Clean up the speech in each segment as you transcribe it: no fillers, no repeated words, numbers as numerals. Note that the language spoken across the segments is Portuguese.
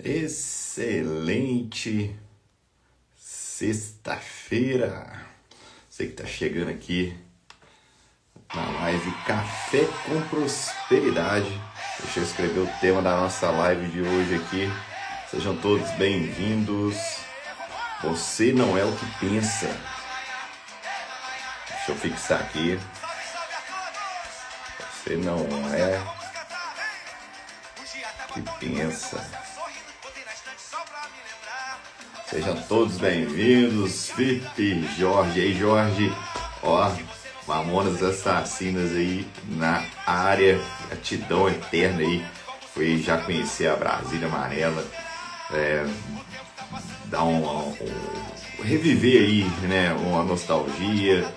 Excelente sexta-feira. Você que está chegando aqui na live Café com Prosperidade. Deixa eu escrever o tema da nossa live de hoje aqui. Sejam todos bem-vindos. Você não é o que pensa. Deixa eu fixar aqui. Você não é o que pensa. Sejam todos bem-vindos. Felipe, Jorge. Aí, Jorge. Ó, Mamonas Assassinas aí na área. Gratidão eterna aí. Fui já conhecer a Brasília Amarela. Dar reviver aí, né? Uma nostalgia.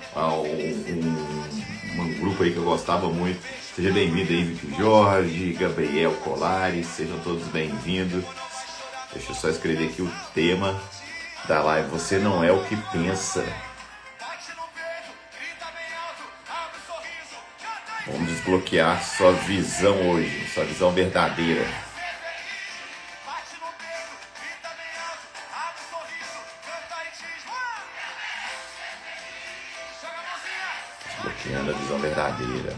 Um grupo aí que eu gostava muito. Seja bem-vindo aí, Felipe, Jorge, Gabriel Colares. Sejam todos bem-vindos. Deixa eu só escrever aqui o tema da live. Você não é o que pensa. Vamos desbloquear sua visão hoje, sua visão verdadeira. Desbloqueando a visão verdadeira.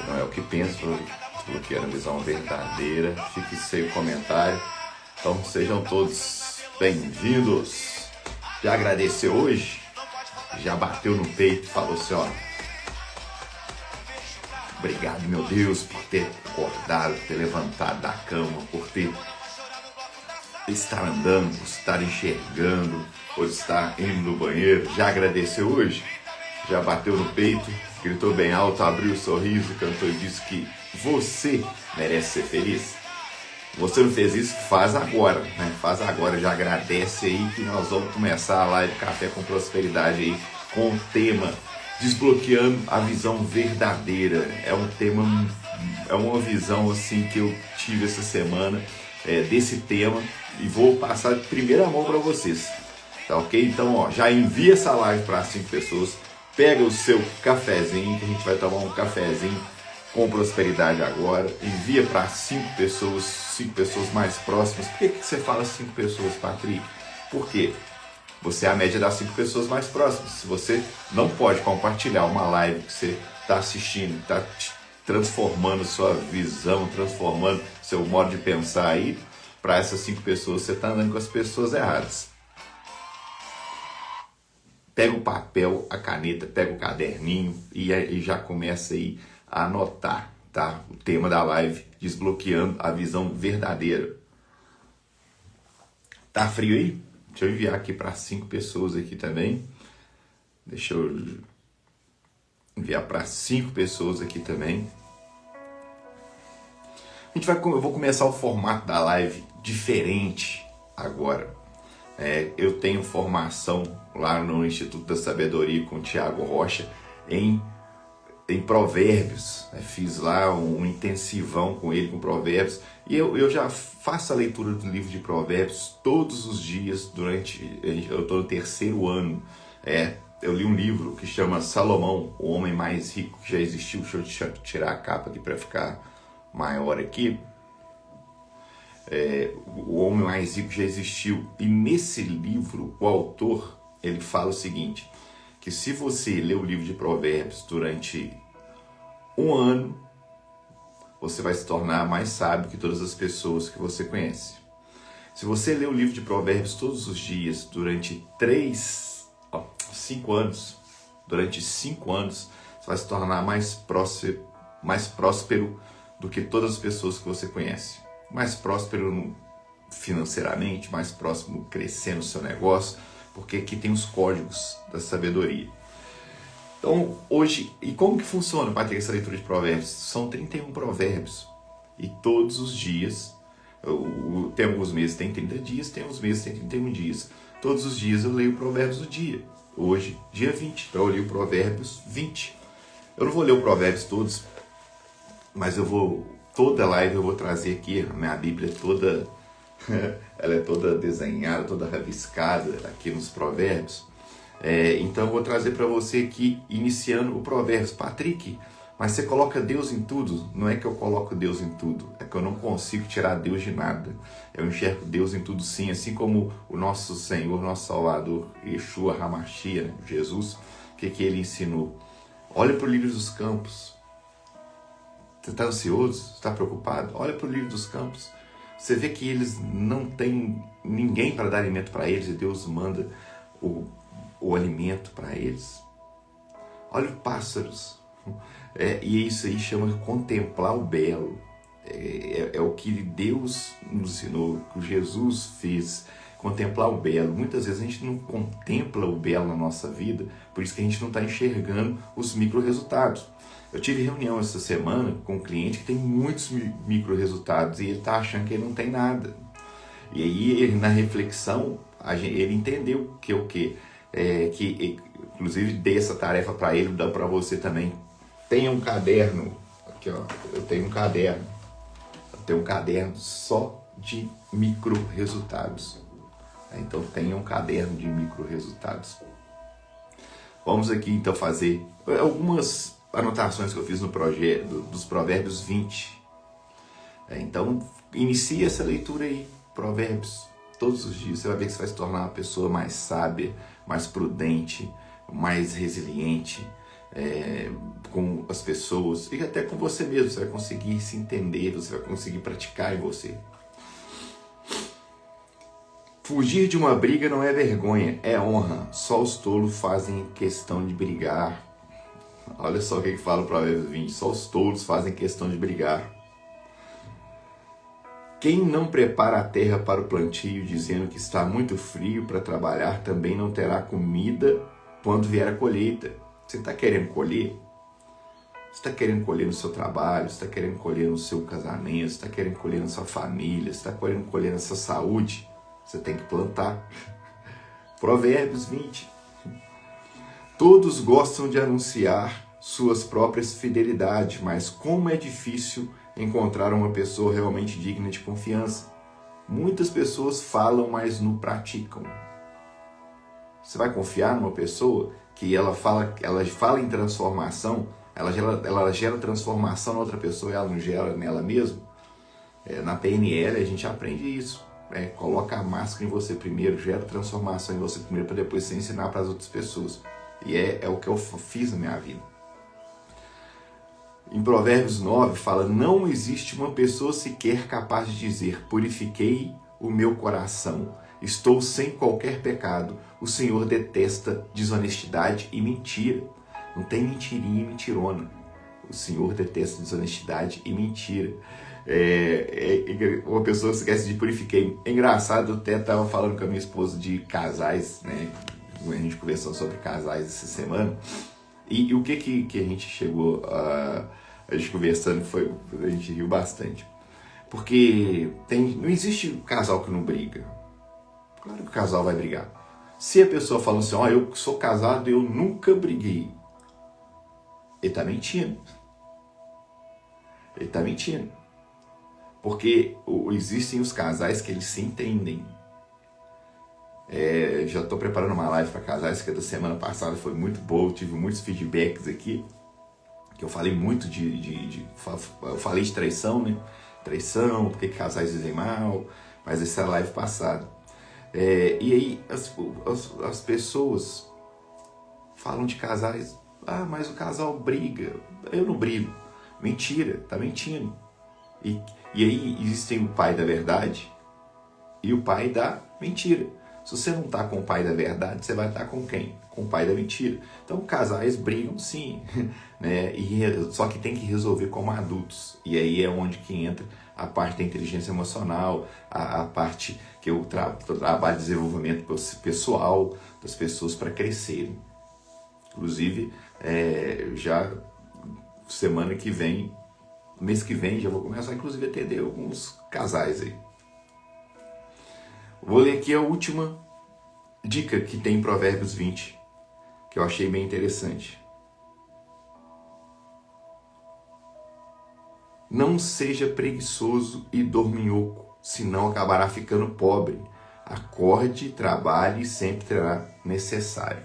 Não é o que penso, desbloqueando a visão verdadeira. Fique sem comentário. Então sejam todos bem-vindos. Já agradeceu hoje? Já bateu no peito e falou assim, ó. Obrigado, meu Deus, por ter acordado, por ter levantado da cama, por estar andando, por estar enxergando, por estar indo no banheiro. Já agradeceu hoje? Já bateu no peito, gritou bem alto, abriu o sorriso, cantou e disse que você merece ser feliz? Você não fez isso? Faz agora, né? Faz agora, já agradece aí que nós vamos começar a live Café com Prosperidade aí com o tema Desbloqueando a Visão Verdadeira. É um tema, é uma visão assim que eu tive essa semana desse tema e vou passar de primeira mão para vocês, tá ok? Então, ó, já envia essa live para 5 pessoas. Pega o seu cafezinho, que a gente vai tomar um cafezinho com prosperidade agora. Envia para 5 pessoas mais próximas. Por que você fala 5 pessoas, Patrick? Por quê? Você é a média das 5 pessoas mais próximas. Se você não pode compartilhar uma live que você está assistindo, está transformando sua visão, transformando seu modo de pensar aí, para essas 5 pessoas, você está andando com as pessoas erradas. Pega o papel, a caneta, pega o caderninho e já começa aí a anotar, tá? O tema da live, desbloqueando a visão verdadeira. Tá frio aí? Deixa eu enviar aqui para 5 pessoas aqui também. Deixa eu enviar para 5 pessoas aqui também. Eu vou começar o formato da live diferente agora. Eu tenho formação lá no Instituto da Sabedoria com o Thiago Rocha em provérbios. Fiz lá um intensivão com ele com provérbios e eu já faço a leitura do livro de provérbios todos os dias eu estou no 3º ano. Eu li um livro que chama Salomão, o homem mais rico que já existiu. Deixa eu tirar a capa aqui para ficar maior aqui. O homem mais rico já existiu. E nesse livro, o autor, ele fala o seguinte, que se você ler o livro de provérbios durante um ano, você vai se tornar mais sábio que todas as pessoas que você conhece. Se você ler o livro de provérbios todos os dias durante 5 anos, durante 5 anos, você vai se tornar mais próspero do que todas as pessoas que você conhece. Mais próspero financeiramente, mais próximo crescendo o seu negócio, porque aqui tem os códigos da sabedoria. Então, hoje, e como que funciona, Patrick, essa leitura de provérbios? São 31 provérbios, e todos os dias, tem alguns meses tem 30 dias, tem alguns meses tem 31 dias. Todos os dias eu leio provérbios do dia. Hoje, dia 20, então eu li o provérbios 20. Eu não vou ler o Provérbios todos, mas toda live eu vou trazer aqui, a minha Bíblia toda, ela é toda desenhada, toda rabiscada aqui nos Provérbios. Então eu vou trazer para você aqui, iniciando o Provérbios. Patrick, mas você coloca Deus em tudo? Não é que eu coloco Deus em tudo, é que eu não consigo tirar Deus de nada. Eu enxergo Deus em tudo sim, assim como o nosso Senhor, nosso Salvador, Yeshua HaMashiach, Jesus, o que ele ensinou? Olha para o lírio dos campos. Você está ansioso? Você está preocupado? Olha para o lírio dos campos. Você vê que eles não têm ninguém para dar alimento para eles e Deus manda o alimento para eles. Olha os pássaros. E isso aí chama de contemplar o belo. É o que Deus nos ensinou, que Jesus fez, contemplar o belo. Muitas vezes a gente não contempla o belo na nossa vida, por isso que a gente não está enxergando os micro-resultados. Eu tive reunião essa semana com um cliente que tem muitos micro-resultados e ele está achando que ele não tem nada. E aí, na reflexão, ele entendeu que o quê? Que inclusive dei essa tarefa para ele, dá para você também. Tenha um caderno, aqui ó, eu tenho um caderno só de micro resultados. Então tenha um caderno de micro resultados. Vamos aqui então fazer algumas anotações que eu fiz no projeto dos Provérbios 20. Então inicie essa leitura aí, Provérbios, todos os dias. Você vai ver que você vai se tornar uma pessoa mais sábia, mais prudente, mais resiliente, com as pessoas e até com você mesmo. Você vai conseguir se entender, você vai conseguir praticar em você. Fugir de uma briga não é vergonha, é honra. Só os tolos fazem questão de brigar. Olha só o que fala o Provérbios 20. Só os tolos fazem questão de brigar. Quem não prepara a terra para o plantio, dizendo que está muito frio para trabalhar, também não terá comida quando vier a colheita. Você está querendo colher? Você está querendo colher no seu trabalho, você está querendo colher no seu casamento, você está querendo colher na sua família, você está querendo colher na sua saúde? Você tem que plantar. Provérbios 20. Todos gostam de anunciar suas próprias fidelidades, mas como é difícil encontrar uma pessoa realmente digna de confiança. Muitas pessoas falam, mas não praticam. Você vai confiar numa pessoa que ela fala em transformação, ela gera transformação na outra pessoa e ela não gera nela mesma? Na PNL a gente aprende isso. Coloca a máscara em você primeiro, gera transformação em você primeiro para depois você ensinar para as outras pessoas. E é o que eu fiz na minha vida. Em Provérbios 9 fala: não existe uma pessoa sequer capaz de dizer: purifiquei o meu coração, estou sem qualquer pecado. O Senhor detesta desonestidade e mentira. Não tem mentirinha e mentirona. O Senhor detesta desonestidade e mentira. Uma pessoa esquece de purifiquei. É engraçado, eu até estava falando com a minha esposa de casais, né? A gente conversou sobre casais essa semana. E o que a gente chegou a gente conversando, a gente riu bastante. Porque não existe casal que não briga. Claro que o casal vai brigar. Se a pessoa fala assim, eu sou casado e eu nunca briguei, ele está mentindo. Ele está mentindo. Porque existem os casais que eles se entendem. Já estou preparando uma live para casais que da semana passada foi muito boa, tive muitos feedbacks aqui, que eu falei muito eu falei de traição, né? Traição, porque casais dizem mal, mas essa é a live passada. E aí as pessoas falam de casais, mas o casal briga, eu não brigo. Mentira, tá mentindo. E aí existem o pai da verdade e o pai da mentira. Se você não está com o pai da verdade, você vai estar com quem? Com o pai da mentira. Então, casais brigam sim, né? Só que tem que resolver como adultos. E aí é onde que entra a parte da inteligência emocional, a parte que eu trabalho de desenvolvimento pessoal das pessoas para crescerem. Inclusive, já semana que vem, mês que vem, já vou começar inclusive a atender alguns casais aí. Vou ler aqui a última dica que tem em Provérbios 20, que eu achei bem interessante. Não seja preguiçoso e dorminhoco, senão acabará ficando pobre. Acorde, trabalhe e sempre terá necessário.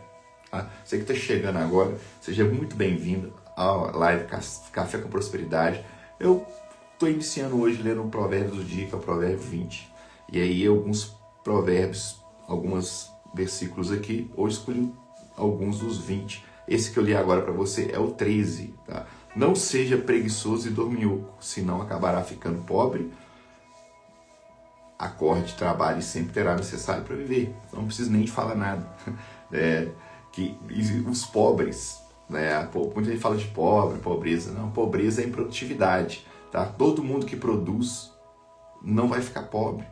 Tá? Você que está chegando agora, seja muito bem-vindo à live Café com Prosperidade. Eu estou iniciando hoje lendo o provérbio do dia, que é o provérbio 20. E aí alguns provérbios, alguns versículos aqui, hoje escolhi alguns dos 20. Esse que eu li agora para você é o 13. Tá? Não seja preguiçoso e dorminhoco, senão acabará ficando pobre. Acorde, trabalhe e sempre terá necessário para viver. Não preciso nem de falar nada. Que os pobres, né? Muita gente fala de pobreza. Não, pobreza é improdutividade. Tá? Todo mundo que produz não vai ficar pobre.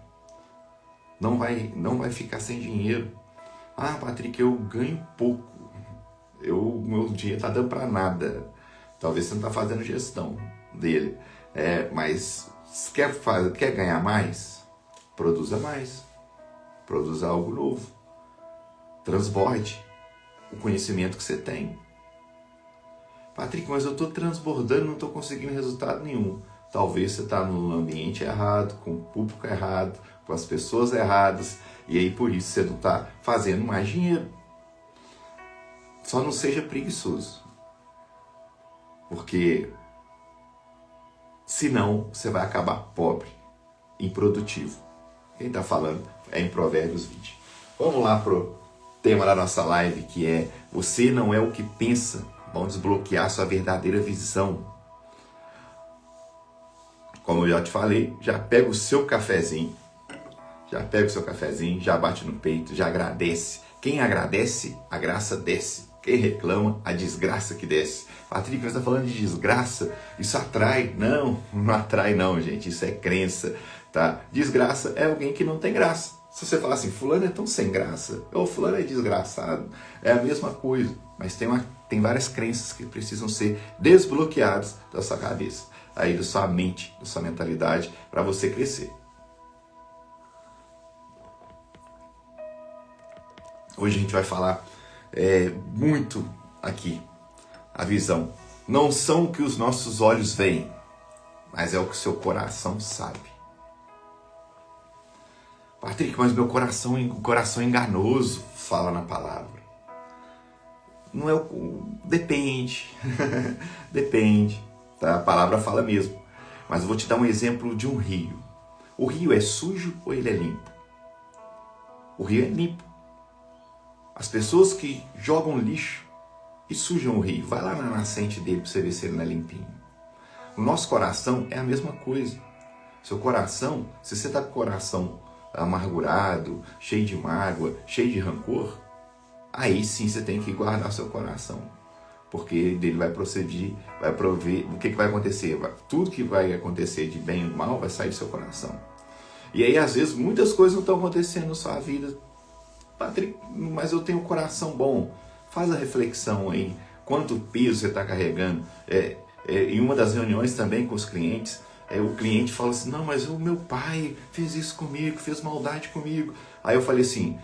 Não vai ficar sem dinheiro. Ah, Patrick, eu ganho pouco. Meu dinheiro está dando para nada. Talvez você não está fazendo gestão dele. Mas quer ganhar mais? Produza mais. Produza algo novo. Transborde o conhecimento que você tem. Patrick, mas eu estou transbordando, não estou conseguindo resultado nenhum. Talvez você está no ambiente errado, com o público errado, com as pessoas erradas, e aí por isso você não está fazendo mais dinheiro. Só não seja preguiçoso, porque senão você vai acabar pobre, improdutivo. Quem está falando é em Provérbios 20. Vamos lá pro tema da nossa live, que é: você não é o que pensa. Vamos desbloquear sua verdadeira visão. Como eu já te falei, já pega o seu cafezinho, já bate no peito, já agradece. Quem agradece, a graça desce. Quem reclama, a desgraça que desce. Patrick, você está falando de desgraça? Isso atrai? Não atrai não, gente. Isso é crença, tá? Desgraça é alguém que não tem graça. Se você falar assim, fulano é tão sem graça, ou fulano é desgraçado, é a mesma coisa. Mas tem várias crenças que precisam ser desbloqueadas da sua cabeça, aí da sua mente, da sua mentalidade, para você crescer. Hoje a gente vai falar muito aqui, a visão. Não são o que os nossos olhos veem, mas é o que o seu coração sabe. Patrick, mas meu coração é enganoso, fala na palavra. Não é depende. Depende, tá? A palavra fala mesmo. Mas eu vou te dar um exemplo de um rio. O rio é sujo ou ele é limpo? O rio é limpo. As pessoas que jogam lixo e sujam o rio, vai lá na nascente dele para você ver se ele não é limpinho. O nosso coração é a mesma coisa. Seu coração, se você está com o coração amargurado, cheio de mágoa, cheio de rancor, aí sim você tem que guardar seu coração, porque ele vai proceder, vai prover. O que vai acontecer? Tudo que vai acontecer de bem e mal vai sair do seu coração. E aí às vezes muitas coisas não estão acontecendo na sua vida. Patrick, mas eu tenho um coração bom. Faz a reflexão aí, quanto peso você está carregando. Em uma das reuniões também com os clientes, o cliente fala assim, não, mas o meu pai fez isso comigo, fez maldade comigo. Aí eu falei assim,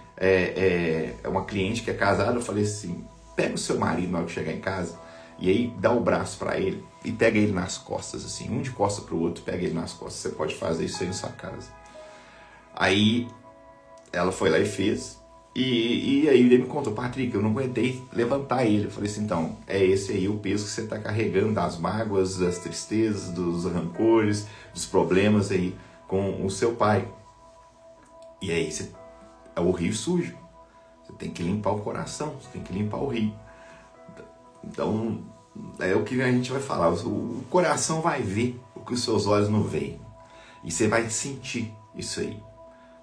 uma cliente que é casada, eu falei assim, pega o seu marido na hora que chegar em casa, e aí dá o braço para ele, e pega ele nas costas, assim, um de costas para o outro, pega ele nas costas. Você pode fazer isso aí na sua casa. Aí ela foi lá e fez, e aí ele me contou, Patrick, eu não aguentei levantar ele. Eu falei assim, então, é esse aí o peso que você está carregando, das mágoas, das tristezas, dos rancores, dos problemas aí com o seu pai. E aí é o rio sujo. Você tem que limpar o coração, você tem que limpar o rio. Então, é o que a gente vai falar. O coração vai ver o que os seus olhos não veem. E você vai sentir isso aí.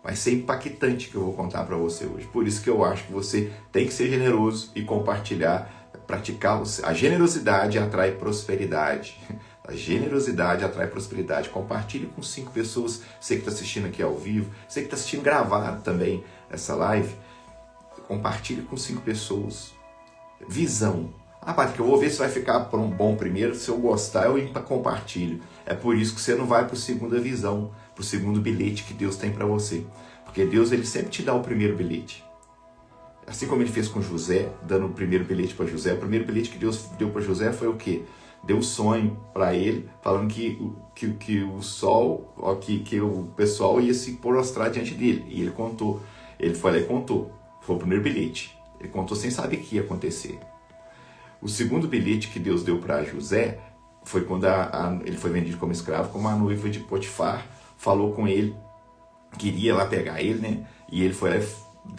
Vai ser impactante que eu vou contar para você hoje. Por isso que eu acho que você tem que ser generoso e compartilhar, praticar. A generosidade atrai prosperidade. A generosidade atrai prosperidade. Compartilhe com 5 pessoas. Você que está assistindo aqui ao vivo, você que está assistindo gravado também essa live, compartilhe com 5 pessoas. Visão. Ah, Patrick, eu vou ver se vai ficar bom primeiro. Se eu gostar, eu compartilho. É por isso que você não vai para a segunda visão, para o segundo bilhete que Deus tem para você. Porque Deus, ele sempre te dá o primeiro bilhete. Assim como ele fez com José, dando o primeiro bilhete para José. O primeiro bilhete que Deus deu para José foi o quê? Deu um sonho para ele, falando que o sol, que o pessoal ia se prostrar diante dele. E ele contou. Ele foi lá e contou. Foi o primeiro bilhete. Ele contou sem saber o que ia acontecer. O segundo bilhete que Deus deu para José foi quando ele foi vendido como escravo, como a noiva de Potifar falou com ele, queria lá pegar ele, né? E ele foi lá.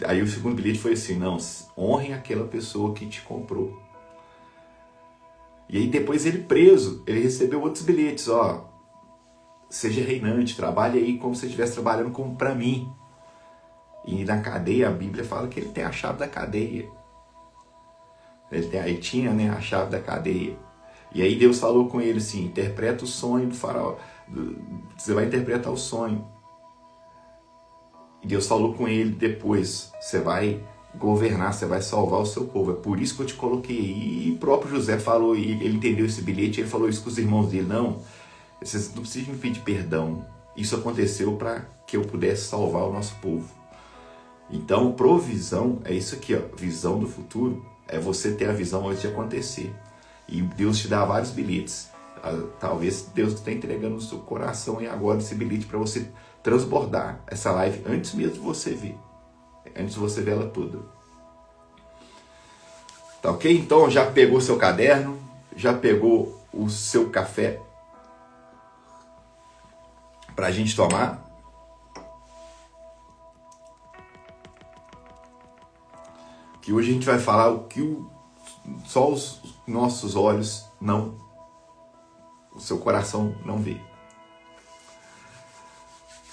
Aí o segundo bilhete foi assim: não, honrem aquela pessoa que te comprou. E aí depois ele preso, ele recebeu outros bilhetes, ó, seja reinante, trabalhe aí como se estivesse trabalhando como para mim. E na cadeia a Bíblia fala que ele tem a chave da cadeia. Ele tinha, né, a chave da cadeia. E aí Deus falou com ele assim: interpreta o sonho do faraó, você vai interpretar o sonho. E Deus falou com ele depois: você vai governar, você vai salvar o seu povo. É por isso que eu te coloquei aí. E o próprio José falou, e ele entendeu esse bilhete, ele falou isso com os irmãos dele: não, vocês não precisam me pedir perdão. Isso aconteceu para que eu pudesse salvar o nosso povo. Então, provisão é isso aqui, ó. Visão do futuro é você ter a visão antes de acontecer. E Deus te dá vários bilhetes. Talvez Deus esteja entregando no seu coração e agora esse bilhete para você transbordar essa live antes mesmo de você ver. Antes de você ver ela toda. Tá ok? Então já pegou seu caderno, já pegou o seu café pra gente tomar. Que hoje a gente vai falar o que só os nossos olhos não, o seu coração não vê.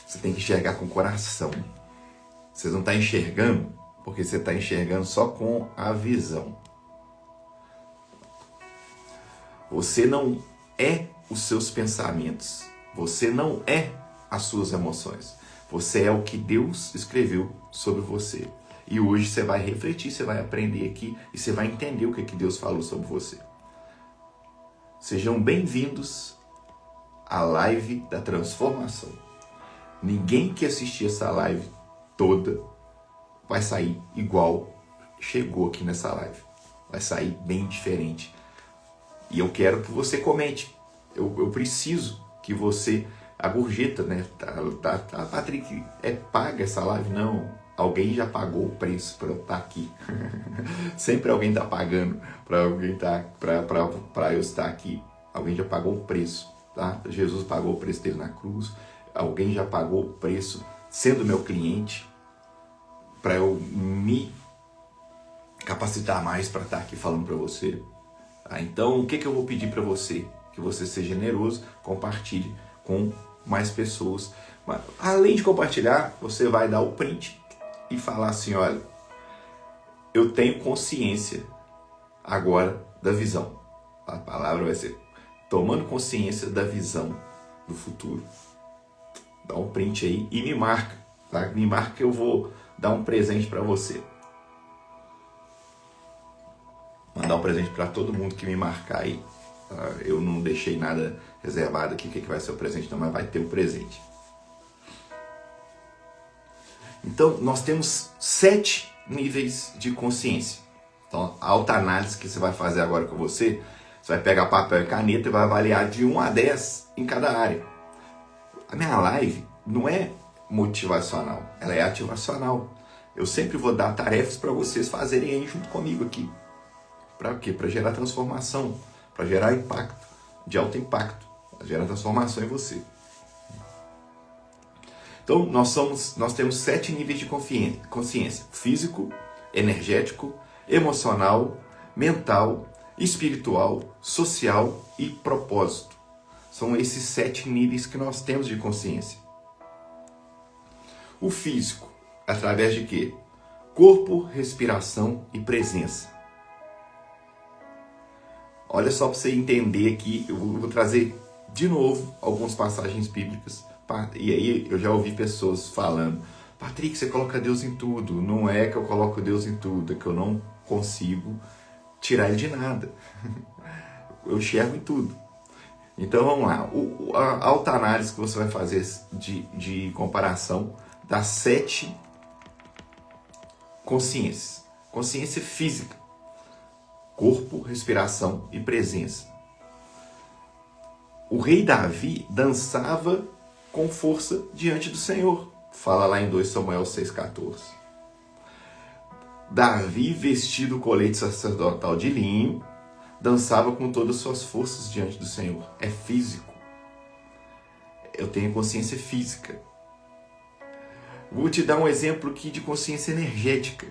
Você tem que enxergar com o coração. Você não está enxergando porque você está enxergando só com a visão. Você não é os seus pensamentos. Você não é as suas emoções. Você é o que Deus escreveu sobre você. E hoje você vai refletir, você vai aprender aqui e você vai entender o que Deus falou sobre você. Sejam bem-vindos à live da transformação. Ninguém que assistir essa live toda vai sair igual chegou aqui nessa live. Vai sair bem diferente. E eu quero que você comente. Eu preciso que você... A gorjeta, né? Patrick, paga essa live? Não. Alguém já pagou o preço para eu estar aqui. Sempre alguém está pagando para eu estar aqui. Alguém já pagou o preço. Tá? Jesus pagou o preço dele na cruz. Alguém já pagou o preço sendo meu cliente para eu me capacitar mais para estar aqui falando para você. Tá? Então, o que eu vou pedir para você? Que você seja generoso, compartilhe com mais pessoas. Mas, além de compartilhar, você vai dar o print e falar assim: olha, eu tenho consciência agora da visão. A palavra vai ser tomando consciência da visão do futuro. Dá um print aí e me marca. Tá? Me marca que eu vou dar um presente para você. Mandar um presente para todo mundo que me marcar aí. Tá? Eu não deixei nada reservado aqui, o que vai ser o presente não, mas vai ter o presente. Então, nós temos 7 níveis de consciência. Então, a autoanálise que você vai fazer agora com você vai pegar papel e caneta e vai avaliar de 1 a 10 em cada área. A minha live não é motivacional, ela é ativacional. Eu sempre vou dar tarefas para vocês fazerem aí junto comigo aqui. Para quê? Para gerar transformação, para gerar impacto, de alto impacto, para gerar transformação em você. Então, nós temos 7 níveis de consciência: físico, energético, emocional, mental, espiritual, social e propósito. São esses 7 níveis que nós temos de consciência. O físico, através de quê? Corpo, respiração e presença. Olha só para você entender aqui, eu vou trazer de novo algumas passagens bíblicas. E aí eu já ouvi pessoas falando: Patrick, você coloca Deus em tudo. Não é que eu coloco Deus em tudo, é que eu não consigo tirar ele de nada. Eu enxergo em tudo. Então vamos lá. A autoanálise que você vai fazer de comparação das 7 consciências. Consciência física. Corpo, respiração e presença. O rei Davi dançava com força diante do Senhor. Fala lá em 2 Samuel 6,14. Davi, vestido o colete sacerdotal de linho, dançava com todas as suas forças diante do Senhor. É físico. Eu tenho consciência física. Vou te dar um exemplo aqui de consciência energética,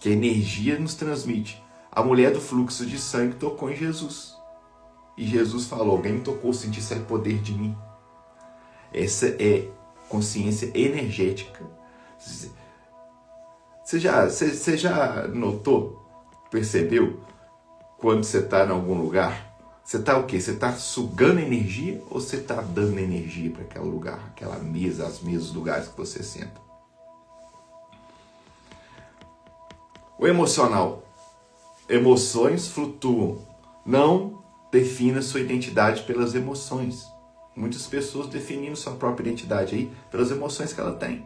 que a energia nos transmite. A mulher do fluxo de sangue tocou em Jesus. E Jesus falou, alguém me tocou, senti esse poder de mim. Essa é consciência energética. Você já notou, percebeu, quando você está em algum lugar? Você está o quê? Você está sugando energia ou você está dando energia para aquele lugar, aquela mesa, as mesas, os lugares que você senta? O emocional. Emoções flutuam. Não defina sua identidade pelas emoções. Muitas pessoas definindo sua própria identidade aí pelas emoções que ela tem.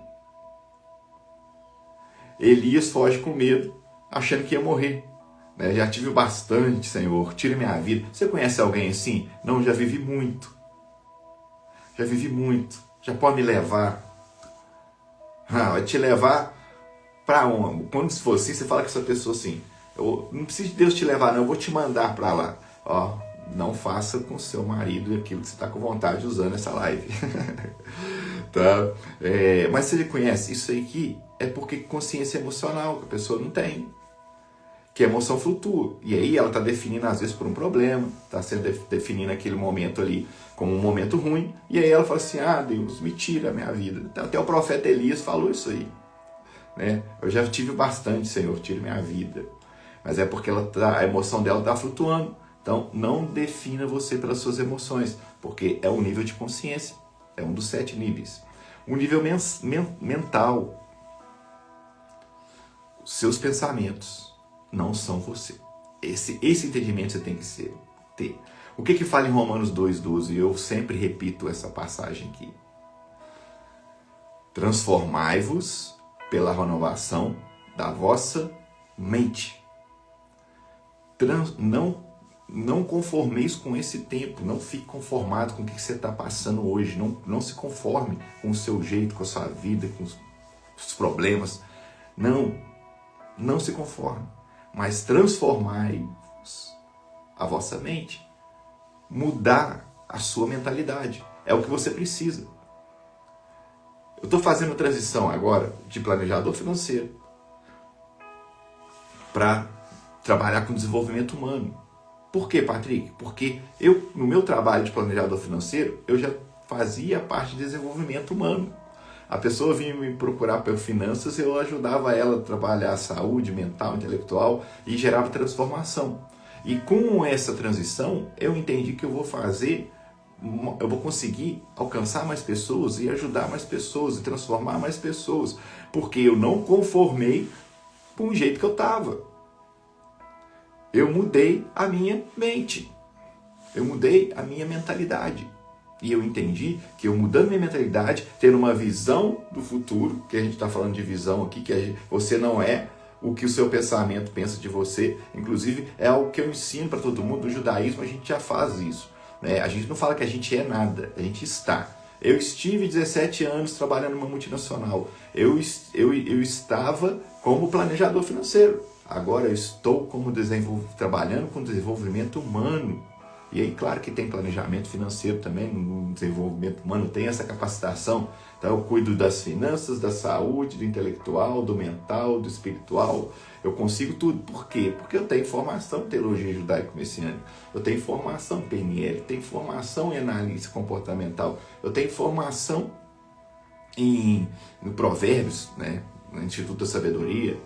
Elias foge com medo, achando que ia morrer. Já tive bastante, Senhor, tira minha vida. Você conhece alguém assim? Não, já vivi muito. Já vivi muito. Já pode me levar. Vai te levar para onde? Quando for assim, você fala com essa pessoa assim, não precisa de Deus te levar, não, eu vou te mandar para lá. Não faça com seu marido aquilo que você está com vontade usando essa live. Tá? Mas você conhece isso aqui? É porque consciência emocional que a pessoa não tem. Que a emoção flutua. E aí ela está definindo, às vezes, por um problema, está definindo aquele momento ali como um momento ruim, e aí ela fala assim, Deus, me tira a minha vida. Até o profeta Elias falou isso aí. Eu já tive bastante, Senhor, tira minha vida. Mas é porque a emoção dela está flutuando. Então, não defina você pelas suas emoções, porque é um nível de consciência. É um dos 7 níveis. O nível mental. Os seus pensamentos não são você. Esse entendimento você tem que ter. O que fala em Romanos 2,12? Eu sempre repito essa passagem aqui. Transformai-vos pela renovação da vossa mente. Não conformeis com esse tempo. Não fique conformado com o que você está passando hoje. Não se conforme com o seu jeito, com a sua vida, com os problemas. Não se conforme. Mas transformai-vos a vossa mente. Mudar a sua mentalidade. É o que você precisa. Eu estou fazendo a transição agora de planejador financeiro para trabalhar com desenvolvimento humano. Por quê, Patrick? Porque no meu trabalho de planejador financeiro, eu já fazia parte de desenvolvimento humano. A pessoa vinha me procurar por finanças e eu ajudava ela a trabalhar a saúde mental, intelectual e gerava transformação. E com essa transição, eu entendi que eu vou conseguir alcançar mais pessoas e ajudar mais pessoas e transformar mais pessoas, porque eu não conformei com o jeito que eu estava. Eu mudei a minha mente, eu mudei a minha mentalidade. E eu entendi que eu mudando minha mentalidade, tendo uma visão do futuro, que a gente está falando de visão aqui, que você não é o que o seu pensamento pensa de você. Inclusive, é algo que eu ensino para todo mundo. No judaísmo, a gente já faz isso. A gente não fala que a gente é nada, a gente está. Eu estive 17 anos trabalhando numa multinacional. Eu estava como planejador financeiro. Agora eu estou trabalhando com desenvolvimento humano. E aí, claro que tem planejamento financeiro também, no desenvolvimento humano, tem essa capacitação. Então, eu cuido das finanças, da saúde, do intelectual, do mental, do espiritual. Eu consigo tudo. Por quê? Porque eu tenho formação em teologia judaico-messiânica, eu tenho formação em PNL, tenho formação em análise comportamental, eu tenho formação no Provérbios, no Instituto da Sabedoria.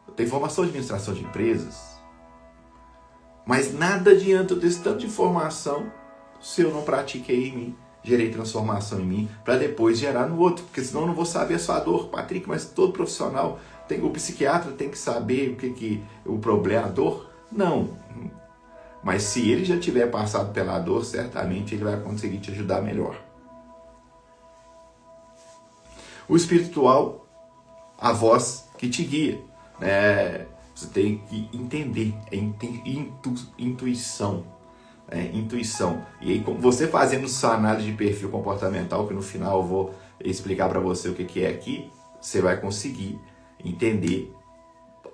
Eu tenho formação em administração de empresas. Mas nada adianta eu ter tanto de informação se eu não pratiquei em mim, gerei transformação em mim, para depois gerar no outro, porque senão eu não vou saber a sua dor. Patrick, mas todo profissional, o psiquiatra tem que saber o problema, a dor? Não. Mas se ele já tiver passado pela dor, certamente ele vai conseguir te ajudar melhor. O espiritual a voz que te guia, né? Você tem que entender, intuição. Intuição. E aí, você fazendo sua análise de perfil comportamental, que no final eu vou explicar para você o que é aqui, você vai conseguir entender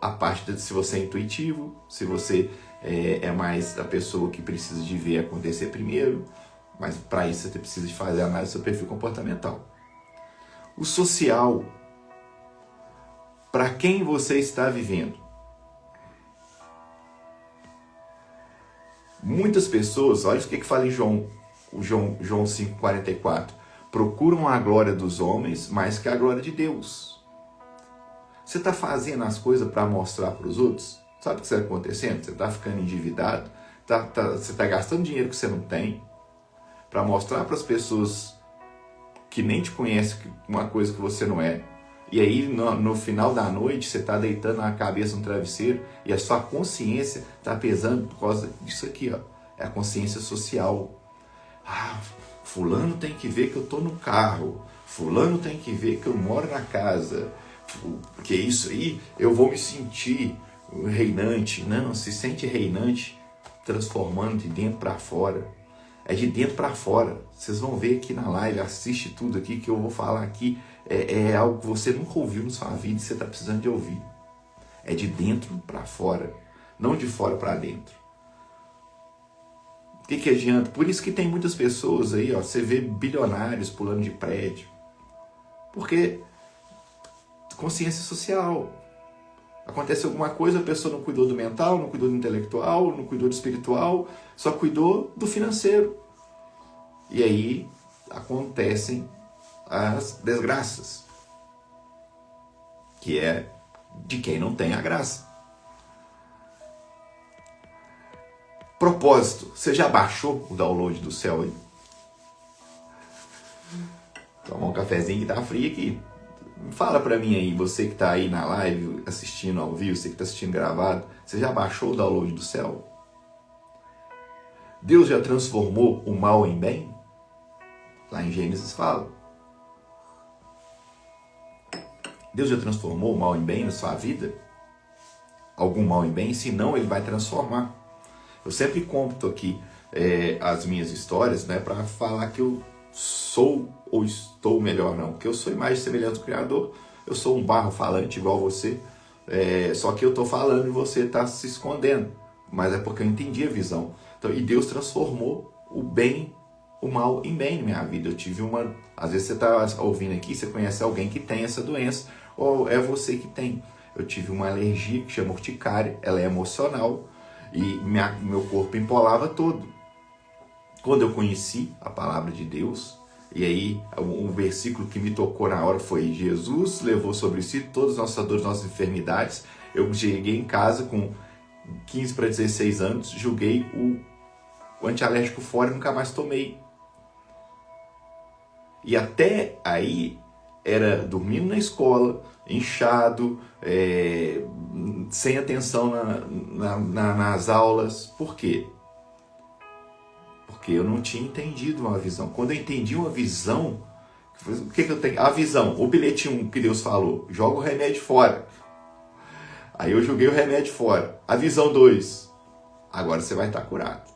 a parte de se você é intuitivo, se você é mais a pessoa que precisa de ver acontecer primeiro, mas para isso você precisa de fazer a análise do seu perfil comportamental. O social, para quem você está vivendo? Muitas pessoas, olha o que fala em João 5,44, procuram a glória dos homens mais que a glória de Deus. Você está fazendo as coisas para mostrar para os outros? Sabe o que está acontecendo? Você está ficando endividado, você está gastando dinheiro que você não tem, para mostrar para as pessoas que nem te conhecem uma coisa que você não é. E aí, no final da noite, você está deitando a cabeça no travesseiro e a sua consciência está pesando por causa disso aqui, ó. É a consciência social. Fulano tem que ver que eu estou no carro. Fulano tem que ver que eu moro na casa. Porque isso aí, eu vou me sentir reinante. Não, se sente reinante transformando de dentro para fora. É de dentro para fora. Vocês vão ver aqui na live, assiste tudo aqui que eu vou falar aqui. É algo que você nunca ouviu na sua vida e você está precisando de ouvir. É de dentro para fora, não de fora para dentro. O que adianta? Por isso que tem muitas pessoas aí, ó, você vê bilionários pulando de prédio. Porque consciência social. Acontece alguma coisa, a pessoa não cuidou do mental, não cuidou do intelectual, não cuidou do espiritual, só cuidou do financeiro. E aí acontecem as desgraças, que é de quem não tem a graça. Propósito, você já baixou o download do céu aí? Tomar um cafezinho que tá frio aqui. Fala pra mim aí, você que tá aí na live, assistindo ao vivo, você que tá assistindo gravado, você já baixou o download do céu? Deus já transformou o mal em bem? Lá em Gênesis fala. Deus já transformou o mal em bem na sua vida? Algum mal em bem? Se não, Ele vai transformar. Eu sempre conto aqui as minhas histórias, né, para falar que eu sou ou estou melhor, não. Porque eu sou imagem e semelhança do Criador. Eu sou um barro falante igual você. Só que eu estou falando e você está se escondendo. Mas é porque eu entendi a visão. Então, e Deus transformou o bem, o mal em bem na minha vida. Eu tive uma... Às vezes você está ouvindo aqui, você conhece alguém que tem essa doença. Ou é você que tem. Eu tive uma alergia que chama urticária. Ela é emocional. E meu corpo empolava todo. Quando eu conheci a palavra de Deus, e aí um versículo que me tocou na hora foi: Jesus levou sobre si todas as nossas dores, nossas enfermidades. Eu cheguei em casa com 15 para 16 anos, joguei o antialérgico fora e nunca mais tomei. E até aí era dormindo na escola, inchado, sem atenção nas aulas. Por quê? Porque eu não tinha entendido uma visão. Quando eu entendi uma visão, o que eu tenho? A visão, o bilhetinho que Deus falou: joga o remédio fora. Aí eu joguei o remédio fora. A visão 2, agora você vai estar curado.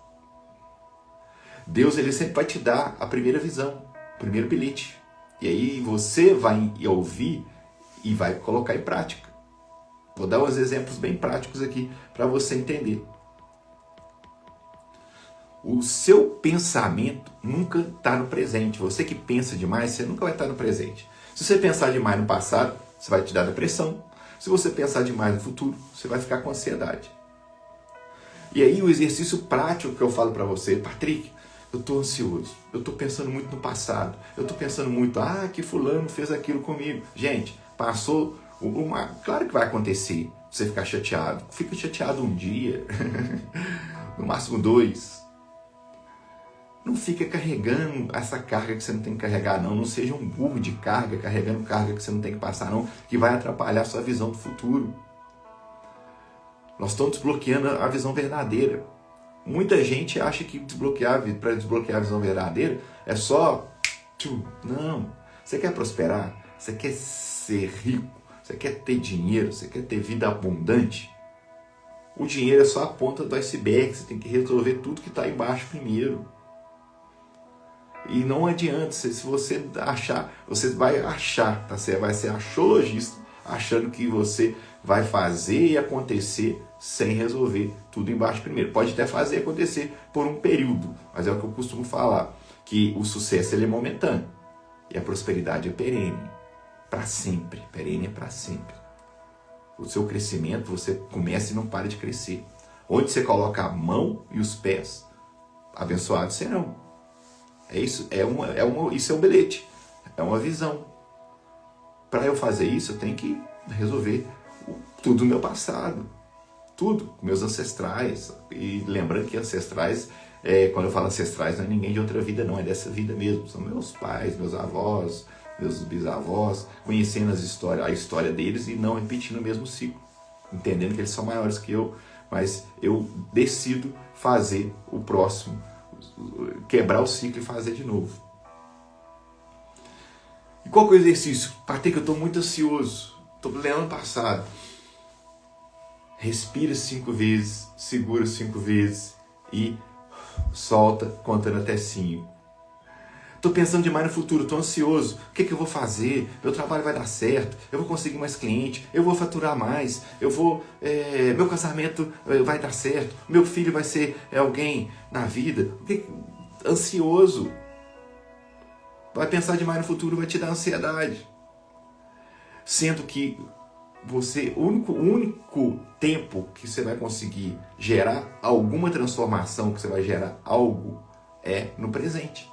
Deus, ele sempre vai te dar a primeira visão, o primeiro bilhete. E aí você vai ouvir e vai colocar em prática. Vou dar uns exemplos bem práticos aqui para você entender. O seu pensamento nunca está no presente. Você que pensa demais, você nunca vai estar no presente. Se você pensar demais no passado, você vai te dar depressão. Se você pensar demais no futuro, você vai ficar com ansiedade. E aí o exercício prático que eu falo para você: Patrick, eu estou ansioso, eu estou pensando muito no passado, eu estou pensando muito, que fulano fez aquilo comigo. Gente, passou claro que vai acontecer, você ficar chateado. Fica chateado um dia, no máximo 2. Não fica carregando essa carga que você não tem que carregar, não. Não seja um burro de carga, carregando carga que você não tem que passar, não, que vai atrapalhar a sua visão do futuro. Nós estamos desbloqueando a visão verdadeira. Muita gente acha que para desbloquear a visão verdadeira é só... Não. Você quer prosperar? Você quer ser rico? Você quer ter dinheiro? Você quer ter vida abundante? O dinheiro é só a ponta do iceberg. Você tem que resolver tudo que está embaixo primeiro. E não adianta, se você achar, você vai achar, tá certo? Vai ser axiologista, achando que você vai fazer e acontecer sem resolver tudo embaixo primeiro. Pode até fazer acontecer por um período, mas é o que eu costumo falar, que o sucesso ele é momentâneo e a prosperidade é perene, para sempre, perene é para sempre. O seu crescimento, você começa e não para de crescer. Onde você coloca a mão e os pés, abençoados serão. Isso é um bilhete, é uma visão. Para eu fazer isso, eu tenho que resolver tudo do meu passado, tudo, com meus ancestrais. E lembrando que ancestrais, quando eu falo ancestrais, não é ninguém de outra vida, não, é dessa vida mesmo. São meus pais, meus avós, meus bisavós, conhecendo a história deles e não repetindo o mesmo ciclo, entendendo que eles são maiores que eu, mas eu decido fazer o próximo, quebrar o ciclo e fazer de novo. E qual que é o exercício? Patê, que eu estou muito ansioso, estou lendo ano passado. Respira 5 vezes, segura 5 vezes e solta contando até 5. Estou pensando demais no futuro, estou ansioso. O que eu vou fazer? Meu trabalho vai dar certo, eu vou conseguir mais cliente, eu vou faturar mais, meu casamento vai dar certo, meu filho vai ser alguém na vida. Ansioso. Vai pensar demais no futuro, vai te dar ansiedade. Sendo que o único tempo que você vai conseguir gerar alguma transformação, que você vai gerar algo, é no presente.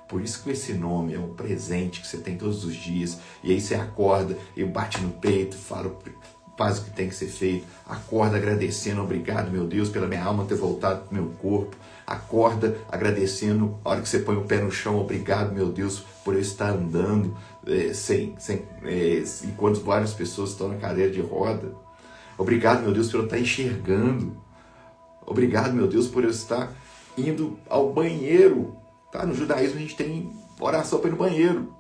Por isso que esse nome é um presente que você tem todos os dias. E aí você acorda e bate no peito, faz o que tem que ser feito. Acorda agradecendo, obrigado, meu Deus, pela minha alma ter voltado para o meu corpo. Acorda agradecendo, a hora que você põe o pé no chão, obrigado, meu Deus, por eu estar andando enquanto várias pessoas estão na cadeira de roda. Obrigado, meu Deus, por eu estar enxergando. Obrigado, meu Deus, por eu estar indo ao banheiro. Tá? No judaísmo a gente tem oração para ir no banheiro.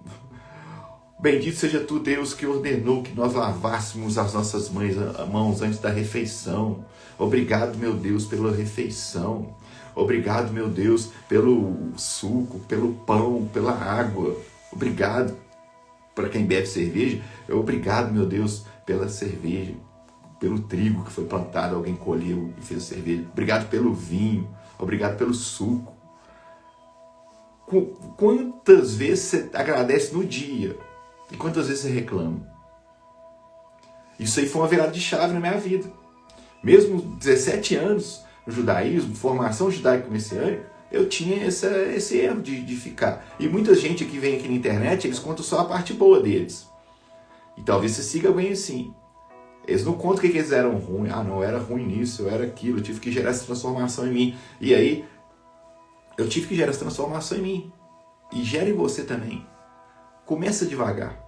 Bendito seja tu, Deus, que ordenou que nós lavássemos as nossas mãos antes da refeição. Obrigado, meu Deus, pela refeição. Obrigado, meu Deus, pelo suco, pelo pão, pela água. Obrigado para quem bebe cerveja. Obrigado, meu Deus, pela cerveja, pelo trigo que foi plantado, alguém colheu e fez cerveja. Obrigado pelo vinho. Obrigado pelo suco. Quantas vezes você agradece no dia e quantas vezes você reclama? Isso aí foi uma virada de chave na minha vida. Mesmo 17 anos no judaísmo, formação judaica messiânica, eu tinha esse erro de ficar. E muita gente que vem aqui na internet, eles contam só a parte boa deles. E talvez você siga bem assim. Eles não contam que eles eram ruins. Ah, não, eu era ruim nisso, eu era aquilo, eu tive que gerar essa transformação em mim. E aí, eu tive que gerar essa transformação em mim. E gera em você também. Começa devagar.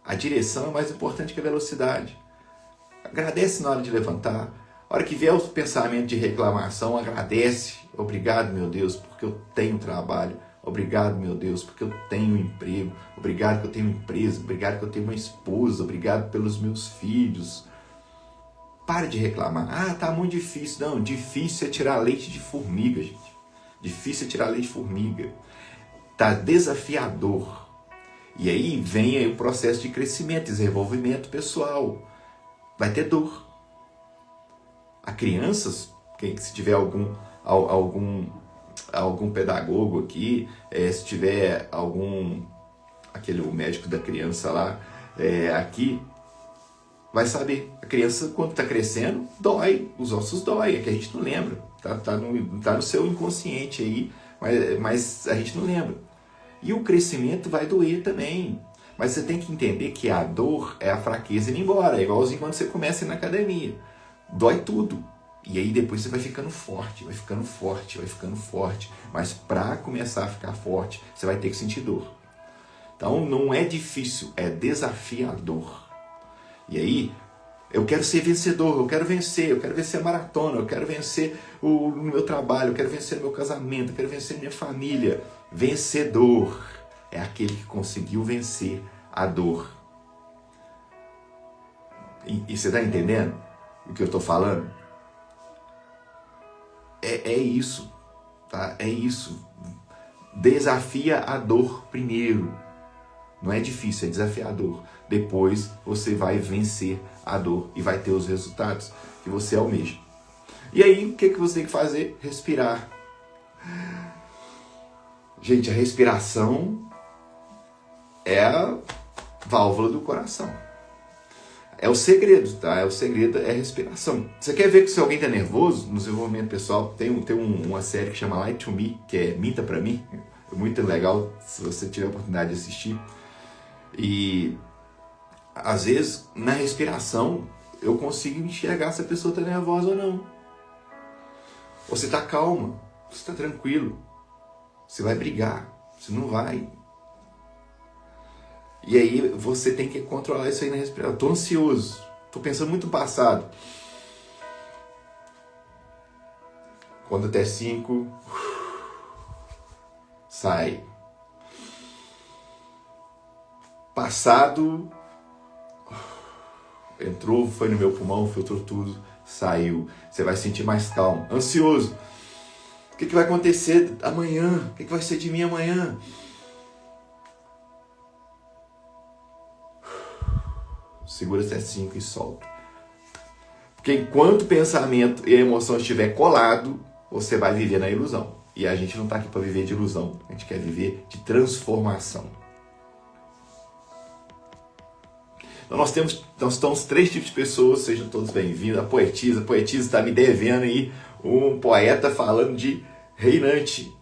A direção é mais importante que a velocidade. Agradece na hora de levantar. A hora que vier o pensamento de reclamação, agradece. Obrigado, meu Deus, porque eu tenho trabalho. Obrigado, meu Deus, porque eu tenho emprego. Obrigado que eu tenho empresa. Obrigado que eu tenho uma esposa. Obrigado pelos meus filhos. Pare de reclamar. Ah, tá muito difícil. Não, difícil é tirar leite de formiga, gente. Difícil é tirar leite de formiga. Tá desafiador. E aí vem aí o processo de crescimento, desenvolvimento pessoal. Vai ter dor. A crianças, se tiver algum pedagogo aqui, se tiver o médico da criança lá, aqui, vai saber. A criança, quando está crescendo, dói, os ossos dói, é que a gente não lembra. Tá no seu inconsciente aí, mas a gente não lembra. E o crescimento vai doer também. Mas você tem que entender que a dor é a fraqueza indo embora. É igualzinho quando você começa na academia. Dói tudo. E aí depois você vai ficando forte, vai ficando forte, vai ficando forte. Mas para começar a ficar forte, você vai ter que sentir dor. Então não é difícil, é desafiador. E aí, eu quero ser vencedor, eu quero vencer a maratona, eu quero vencer no meu trabalho, eu quero vencer no meu casamento, eu quero vencer minha família. Vencedor é aquele que conseguiu vencer a dor. E você está entendendo o que eu estou falando? É isso, tá? É isso. Desafia a dor primeiro. Não é difícil, é desafiador. Depois você vai vencer a dor e vai ter os resultados que você almeja. E aí, o que você tem que fazer? Respirar. Gente, a respiração é a válvula do coração. É o segredo, tá? O segredo é a respiração. Você quer ver que se alguém tá nervoso no desenvolvimento pessoal, tem uma série que chama Lie to Me, que é Minta Pra Mim. É muito legal se você tiver a oportunidade de assistir. E às vezes, na respiração, eu consigo enxergar se a pessoa tá nervosa ou não. Você tá calma, você tá tranquilo. Você vai brigar, você não vai. E aí você tem que controlar isso aí na respiração. Estou ansioso, estou pensando muito no passado. Conta até 5, sai. Passado, entrou, foi no meu pulmão, filtrou tudo, saiu. Você vai se sentir mais calmo. Ansioso. O que vai acontecer amanhã? O que vai ser de mim amanhã? Segura até 5 e solta. Porque enquanto o pensamento e a emoção estiver colado, você vai viver na ilusão. E a gente não está aqui para viver de ilusão. A gente quer viver de transformação. Então nós temos 3 tipos de pessoas. Sejam todos bem-vindos. A poetisa. A poetisa está me devendo aí um poeta falando de reinante.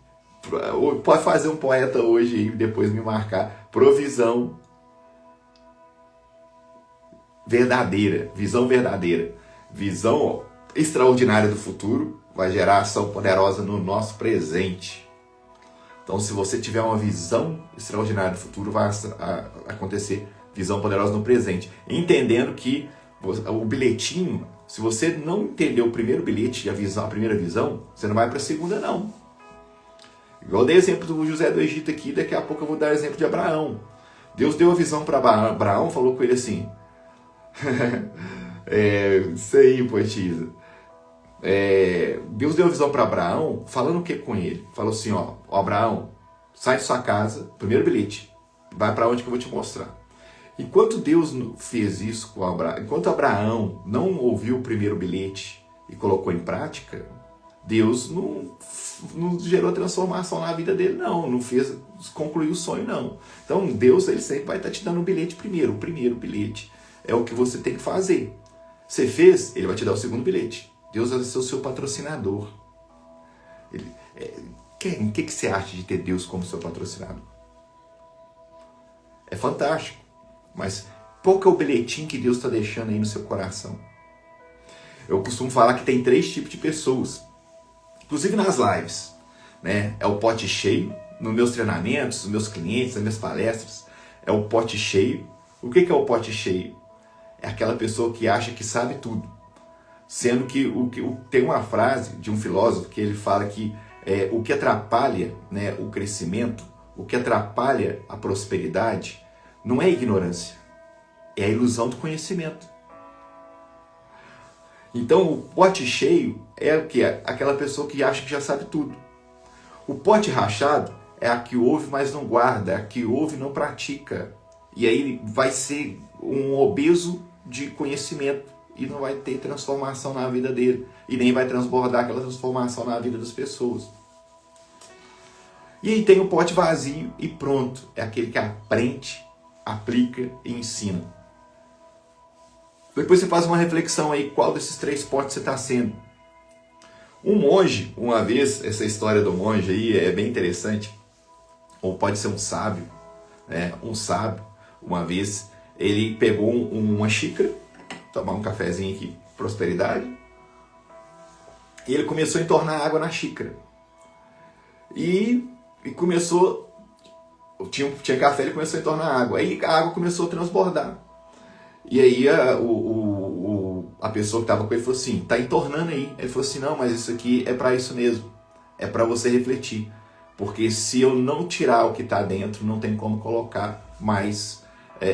Pode fazer um poeta hoje e depois me marcar. Provisão verdadeira, visão verdadeira, visão extraordinária do futuro vai gerar ação poderosa no nosso presente. Então, se você tiver uma visão extraordinária do futuro, vai acontecer visão poderosa no presente. Entendendo que o bilhetinho, se você não entender o primeiro bilhete e a primeira visão, você não vai para a segunda, não. Igual eu dei exemplo do José do Egito aqui, daqui a pouco eu vou dar exemplo de Abraão. Deus deu a visão para Abraão, falou com ele assim, isso aí, poetisa. Deus deu a visão para Abraão, falando o que com ele? Falou assim, ó, Abraão, sai de sua casa, primeiro bilhete, vai para onde que eu vou te mostrar. Enquanto Deus fez isso com Abraão, enquanto Abraão não ouviu o primeiro bilhete e colocou em prática, Deus não gerou transformação na vida dele, não fez concluir o sonho, não. Então Deus, ele sempre vai estar te dando um bilhete primeiro, o primeiro bilhete. É o que você tem que fazer. Você fez, ele vai te dar o segundo bilhete. Deus vai ser o seu patrocinador. O que você acha de ter Deus como seu patrocinador? É fantástico. Mas qual que é o bilhetinho que Deus está deixando aí no seu coração? Eu costumo falar que tem 3 tipos de pessoas. Inclusive nas lives. Né? É o pote cheio. Nos meus treinamentos, nos meus clientes, nas minhas palestras. É o pote cheio. O que é o pote cheio? É aquela pessoa que acha que sabe tudo. Sendo que tem uma frase de um filósofo que ele fala que o que atrapalha, né, o crescimento, o que atrapalha a prosperidade, não é a ignorância, é a ilusão do conhecimento. Então o pote cheio é o que? Aquela pessoa que acha que já sabe tudo. O pote rachado é a que ouve, mas não guarda, é a que ouve e não pratica. E aí vai ser um obeso de conhecimento e não vai ter transformação na vida dele. E nem vai transbordar aquela transformação na vida das pessoas. E aí tem o pote vazio e pronto. É aquele que aprende, aplica e ensina. Depois você faz uma reflexão aí, qual desses 3 potes você está sendo. Um monge, uma vez, essa história do monge aí é bem interessante. Ou pode ser um sábio, né? Um sábio, uma vez, ele pegou uma xícara, tomar um cafezinho aqui, prosperidade, e ele começou a entornar água na xícara. E começou, tinha café, ele começou a entornar água. Aí a água começou a transbordar. E aí a pessoa que estava com ele falou assim, tá entornando aí. Ele falou assim, não, mas isso aqui é para isso mesmo. É para você refletir. Porque se eu não tirar o que está dentro, não tem como colocar mais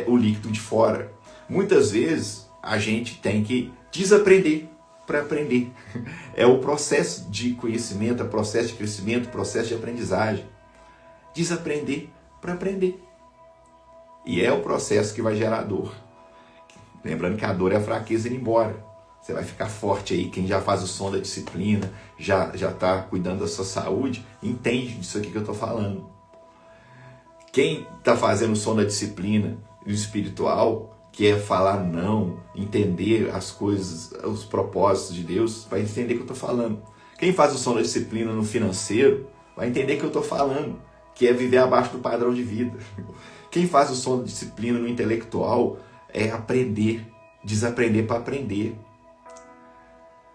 o líquido de fora. Muitas vezes a gente tem que desaprender para aprender. É o processo de conhecimento, é o processo de crescimento, o processo de aprendizagem. Desaprender para aprender. E é o processo que vai gerar dor. Lembrando que a dor é a fraqueza indo embora. Você vai ficar forte aí. Quem já faz o som da disciplina, já está cuidando da sua saúde, entende disso aqui que eu estou falando. Quem está fazendo o som da disciplina e o espiritual, que é falar não, entender as coisas, os propósitos de Deus, vai entender o que eu estou falando. Quem faz o som da disciplina no financeiro, vai entender o que eu estou falando, que é viver abaixo do padrão de vida. Quem faz o som da disciplina no intelectual é aprender, desaprender para aprender.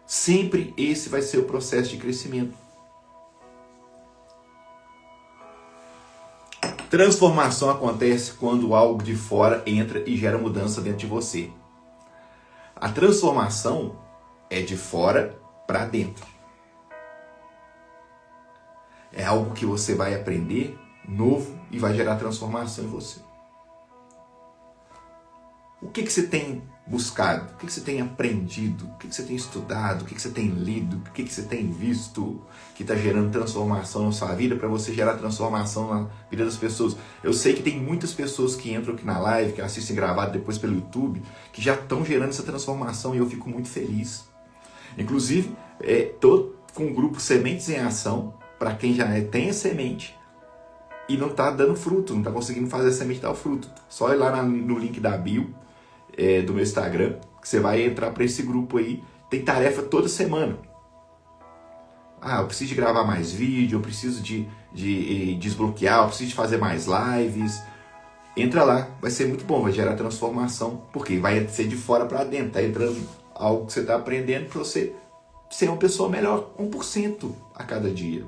Sempre esse vai ser o processo de crescimento. Transformação acontece quando algo de fora entra e gera mudança dentro de você. A transformação é de fora para dentro. É algo que você vai aprender novo e vai gerar transformação em você. O que você tem buscado? O que você tem aprendido? O que você tem estudado? O que você tem lido? O que você tem visto que está gerando transformação na sua vida para você gerar transformação na vida das pessoas? Eu sei que tem muitas pessoas que entram aqui na live, que assistem gravado depois pelo YouTube, que já estão gerando essa transformação e eu fico muito feliz. Inclusive, estou com o grupo Sementes em Ação, para quem já tem a semente e não está dando fruto, não está conseguindo fazer a semente dar o fruto. Só ir lá no link da bio, do meu Instagram, que você vai entrar para esse grupo aí. Tem tarefa toda semana. Eu preciso de gravar mais vídeo, eu preciso de desbloquear, eu preciso de fazer mais lives. Entra lá, vai ser muito bom, vai gerar transformação, porque vai ser de fora para dentro, tá entrando algo que você está aprendendo para você ser uma pessoa melhor, 1% a cada dia.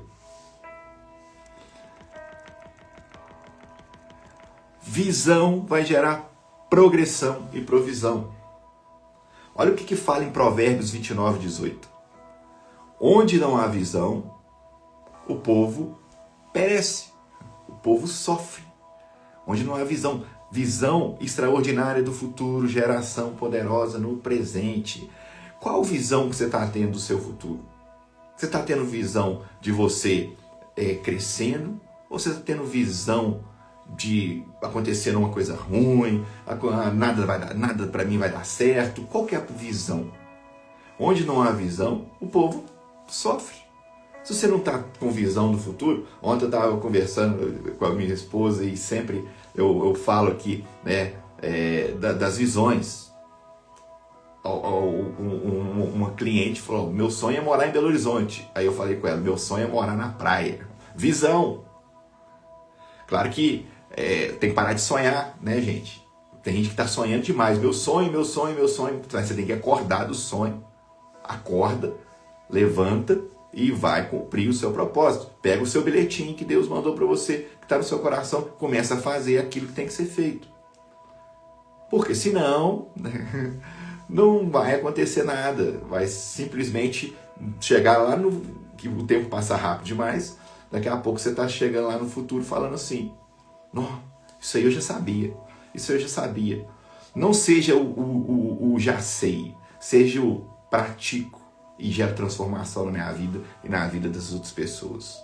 Visão vai gerar progressão e provisão. Olha o que fala em Provérbios 29, 18. Onde não há visão, o povo perece, o povo sofre. Onde não há visão, visão extraordinária do futuro, geração poderosa no presente. Qual visão que você está tendo do seu futuro? Você está tendo visão de você crescendo? Ou você está tendo visão de acontecer uma coisa ruim, nada para mim vai dar certo? Qual que é a visão? Onde não há visão, o povo sofre. Se você não está com visão do futuro, ontem eu estava conversando com a minha esposa e sempre eu falo aqui, né, das visões. Uma cliente falou, meu sonho é morar em Belo Horizonte. Aí eu falei com ela, meu sonho é morar na praia. Visão. Claro que tem que parar de sonhar, né, gente? Tem gente que está sonhando demais. Meu sonho. Mas você tem que acordar do sonho. Acorda, levanta e vai cumprir o seu propósito. Pega o seu bilhetinho que Deus mandou para você, que está no seu coração, começa a fazer aquilo que tem que ser feito. Porque senão não vai acontecer nada. Vai simplesmente chegar lá que o tempo passa rápido demais. Daqui a pouco você está chegando lá no futuro falando assim, isso aí eu já sabia, Não seja o já sei, seja o pratico e gera transformação na minha vida e na vida das outras pessoas.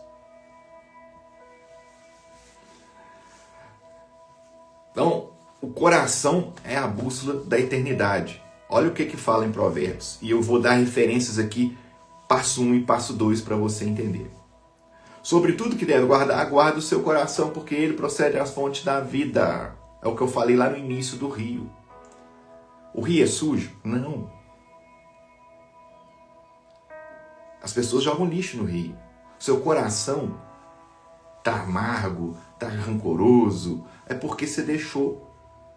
Então, o coração é a bússola da eternidade. Olha o que fala em Provérbios. E eu vou dar referências aqui, passo 1 e passo 2 para você entender. Sobre tudo que deve guardar, guarda o seu coração, porque ele procede das fontes da vida. É o que eu falei lá no início do rio. O rio é sujo? Não. As pessoas jogam lixo no rio. Seu coração está amargo, está rancoroso, é porque você deixou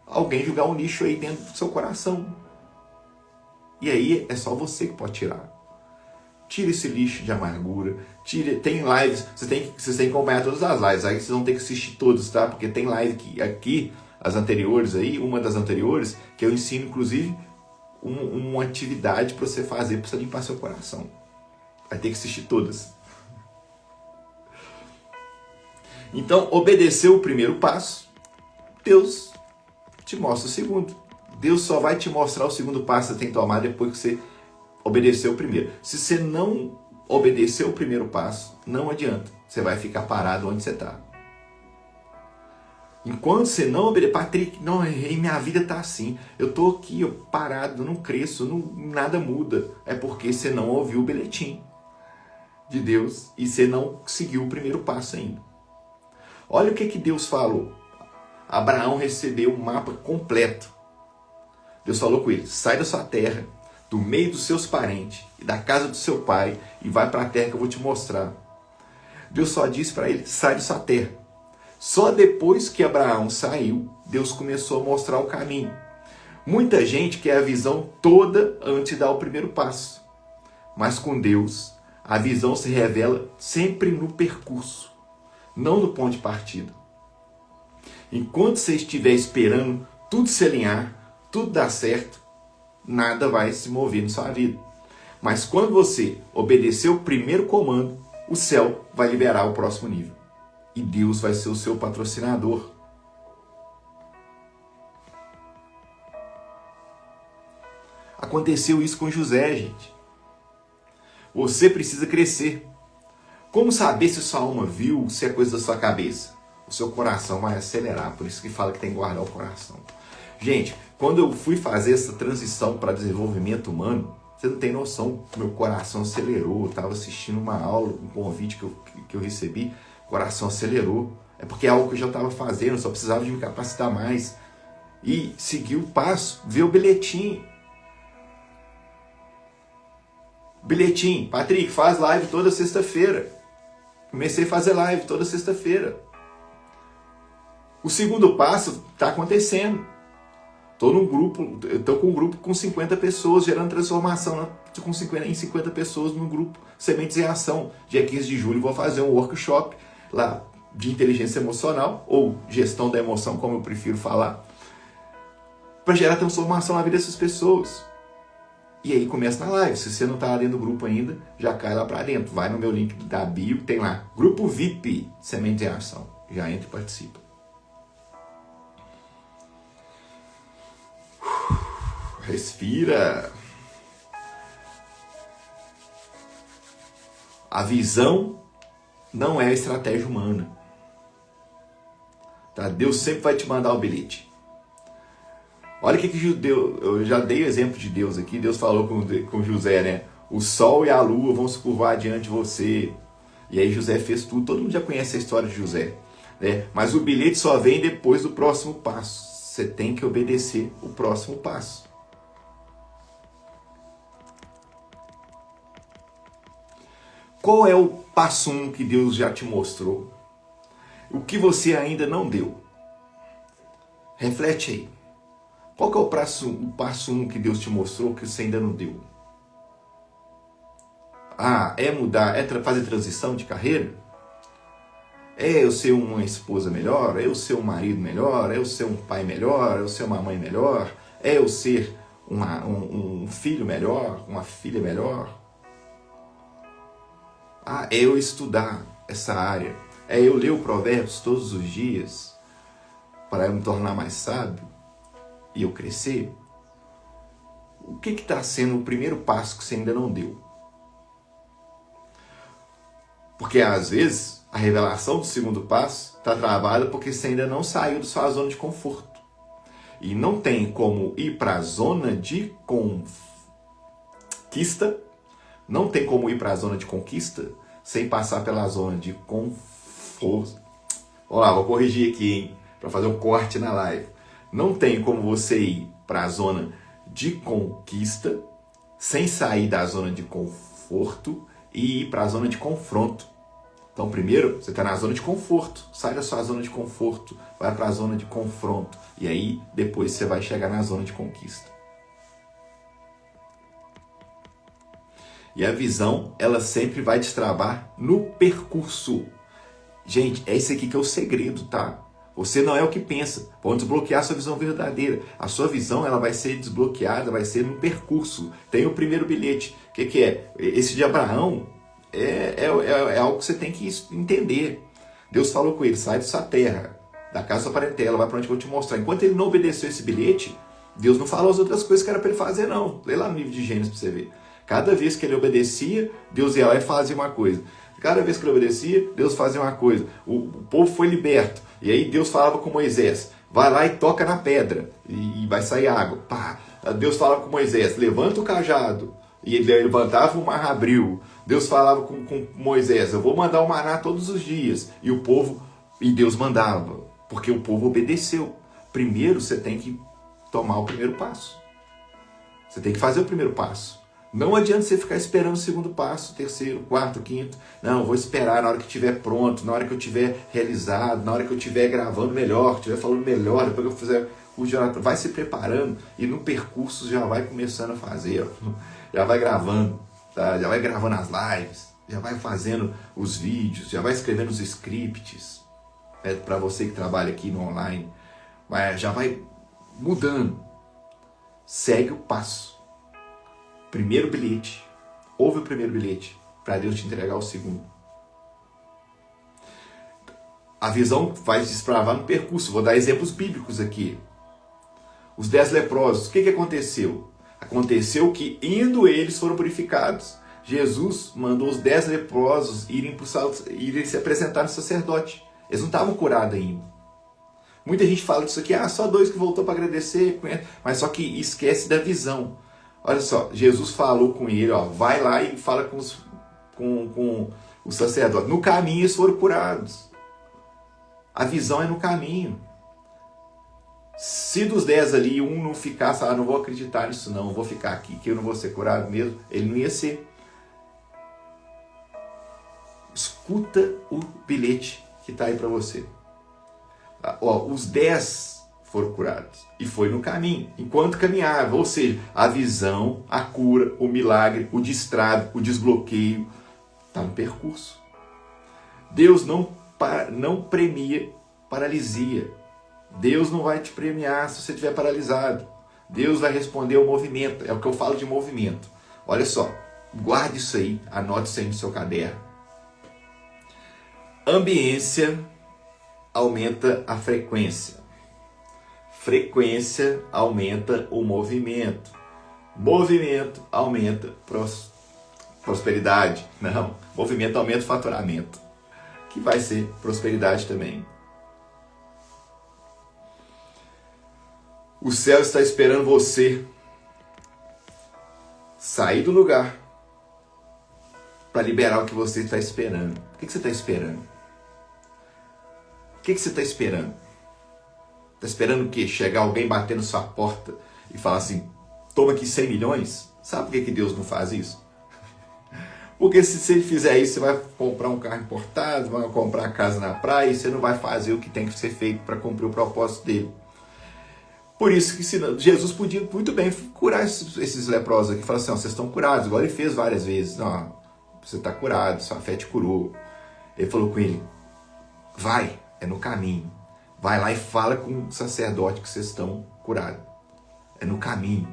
alguém jogar um lixo aí dentro do seu coração. E aí é só você que pode tirar. Tira esse lixo de amargura. Tem lives, vocês têm que acompanhar todas as lives. Aí vocês vão ter que assistir todas, tá? Porque tem live aqui, as anteriores aí, uma das anteriores, que eu ensino, inclusive, uma atividade para você fazer para você limpar seu coração. Vai ter que assistir todas. Então, obedeceu o primeiro passo, Deus te mostra o segundo. Deus só vai te mostrar o segundo passo que você tem que tomar depois que você obedeceu o primeiro. Se você não obedecer o primeiro passo, não adianta. Você vai ficar parado onde você está. Enquanto você não obedecer, Patrick, não, minha vida está assim. Eu estou aqui, parado, não cresço, nada muda. É porque você não ouviu o bilhetim de Deus e você não seguiu o primeiro passo ainda. Olha o que Deus falou. Abraão recebeu um mapa completo. Deus falou com ele, sai da sua terra, do meio dos seus parentes e da casa do seu pai e vai para a terra que eu vou te mostrar. Deus só disse para ele, sai da sua terra. Só depois que Abraão saiu, Deus começou a mostrar o caminho. Muita gente quer a visão toda antes de dar o primeiro passo. Mas com Deus, a visão se revela sempre no percurso, não no ponto de partida. Enquanto você estiver esperando tudo se alinhar, tudo dar certo, nada vai se mover na sua vida. Mas quando você obedecer o primeiro comando, o céu vai liberar o próximo nível. E Deus vai ser o seu patrocinador. Aconteceu isso com José, gente. Você precisa crescer. Como saber se sua alma viu, se é coisa da sua cabeça? O seu coração vai acelerar, por isso que fala que tem que guardar o coração. Gente, quando eu fui fazer essa transição para desenvolvimento humano, você não tem noção, meu coração acelerou. Eu estava assistindo uma aula, um convite que eu recebi, o coração acelerou. É porque é algo que eu já estava fazendo, só precisava de me capacitar mais. E seguir o passo, ver o bilhetinho. Bilhetinho, Patrick, faz live toda sexta-feira. Comecei a fazer live toda sexta-feira. O segundo passo está acontecendo. Estou com um grupo com 50 pessoas, gerando transformação em 50 pessoas no grupo Sementes em Ação. Dia 15 de julho vou fazer um workshop lá de inteligência emocional, ou gestão da emoção, como eu prefiro falar, para gerar transformação na vida dessas pessoas. E aí começa na live. Se você não está lá dentro do grupo ainda, já cai lá para dentro. Vai no meu link da bio, tem lá, Grupo VIP, Sementes em Ação. Já entra e participa. Respira. A visão não é a estratégia humana. Tá? Deus sempre vai te mandar o bilhete. Olha o que Deus, eu já dei o exemplo de Deus aqui. Deus falou com José, né? O sol e a lua vão se curvar diante de você. E aí José fez tudo. Todo mundo já conhece a história de José, né? Mas o bilhete só vem depois do próximo passo. Você tem que obedecer o próximo passo. Qual é o passo 1 que Deus já te mostrou? O que você ainda não deu? Reflete aí. Qual que é o passo 1 que Deus te mostrou que você ainda não deu? É mudar, é fazer transição de carreira? É eu ser uma esposa melhor? É eu ser um marido melhor? É eu ser um pai melhor? É eu ser uma mãe melhor? É eu ser um filho melhor? Uma filha melhor? É eu estudar essa área. É eu ler o Provérbios todos os dias para eu me tornar mais sábio e eu crescer. O que está sendo o primeiro passo que você ainda não deu? Porque às vezes a revelação do segundo passo está travada porque você ainda não saiu da sua zona de conforto. E não tem como ir para a zona de conquista. Não tem como ir para a zona de conquista sem passar pela zona de conforto. Olha lá, vou corrigir aqui, hein, para fazer um corte na live. Não tem como você ir para a zona de conquista sem sair da zona de conforto e ir para a zona de confronto. Então, primeiro, você está na zona de conforto. Sai da sua zona de conforto, vai para a zona de confronto. E aí, depois você vai chegar na zona de conquista. E a visão, ela sempre vai destravar no percurso. Gente, é esse aqui que é o segredo, tá? Você não é o que pensa. Vão desbloquear a sua visão verdadeira. A sua visão, ela vai ser desbloqueada, vai ser no percurso. Tem o primeiro bilhete. O que é? Esse de Abraão é algo que você tem que entender. Deus falou com ele, sai da sua terra, da casa da sua parentela, vai para onde eu vou te mostrar. Enquanto ele não obedeceu esse bilhete, Deus não falou as outras coisas que era para ele fazer, não. Lê lá no livro de Gênesis para você ver. Cada vez que ele obedecia, Deus ia lá e fazia uma coisa. Cada vez que ele obedecia, Deus fazia uma coisa. O povo foi liberto. E aí Deus falava com Moisés, vai lá e toca na pedra, e vai sair água. Pá. Deus falava com Moisés, levanta o cajado. E ele levantava, o mar abriu. Deus falava com Moisés, eu vou mandar o maná todos os dias. E Deus mandava, porque o povo obedeceu. Primeiro você tem que tomar o primeiro passo. Você tem que fazer o primeiro passo. Não adianta você ficar esperando o segundo passo, terceiro, quarto, quinto. Não, eu vou esperar na hora que estiver pronto, na hora que eu estiver realizado, na hora que eu estiver gravando melhor, estiver falando melhor, depois que eu fizer o Jonathan. Vai se preparando e no percurso já vai começando a fazer. Ó. Já vai gravando, tá? Já vai gravando as lives, já vai fazendo os vídeos, já vai escrevendo os scripts. Para você que trabalha aqui no online, já vai mudando. Segue o passo. Primeiro bilhete, ouve o primeiro bilhete, para Deus te entregar o segundo. A visão vai se desbravar no percurso. Vou dar exemplos bíblicos aqui. Os 10 leprosos, o que aconteceu? Aconteceu que, indo eles, foram purificados. Jesus mandou os 10 leprosos irem se apresentar no sacerdote. Eles não estavam curados ainda. Muita gente fala disso aqui, só 2 que voltou para agradecer, mas só que esquece da visão. Olha só, Jesus falou com ele, vai lá e fala com o sacerdote. No caminho eles foram curados. A visão é no caminho. Se dos 10 ali, um não ficasse, não vou acreditar nisso não, vou ficar aqui, que eu não vou ser curado mesmo, ele não ia ser. Escuta o bilhete que está aí para você. Os 10 foram curados. E foi no caminho, enquanto caminhava. Ou seja, a visão, a cura, o milagre, o destrave, o desbloqueio, está no percurso. Deus não premia paralisia. Deus não vai te premiar se você estiver paralisado. Deus vai responder ao movimento. É o que eu falo de movimento. Olha só, guarde isso aí, anote isso aí no seu caderno. Ambiência aumenta a frequência. Frequência aumenta o movimento. Movimento aumenta prosperidade. Não, movimento aumenta o faturamento, que vai ser prosperidade também. O céu está esperando você sair do lugar para liberar o que você está esperando. O que você está esperando? O que você está esperando? Está esperando o quê? Chegar alguém bater na sua porta e falar assim, toma aqui 100 milhões? Sabe por que Deus não faz isso? Porque se ele fizer isso, você vai comprar um carro importado, vai comprar a casa na praia e você não vai fazer o que tem que ser feito para cumprir o propósito dele. Por isso que Jesus podia muito bem curar esses leprosos aqui. Falar assim, vocês estão curados. Igual ele fez várias vezes. Não, você está curado, sua fé te curou. Ele falou com ele, vai, é no caminho. Vai lá e fala com o sacerdote que vocês estão curados. É no caminho.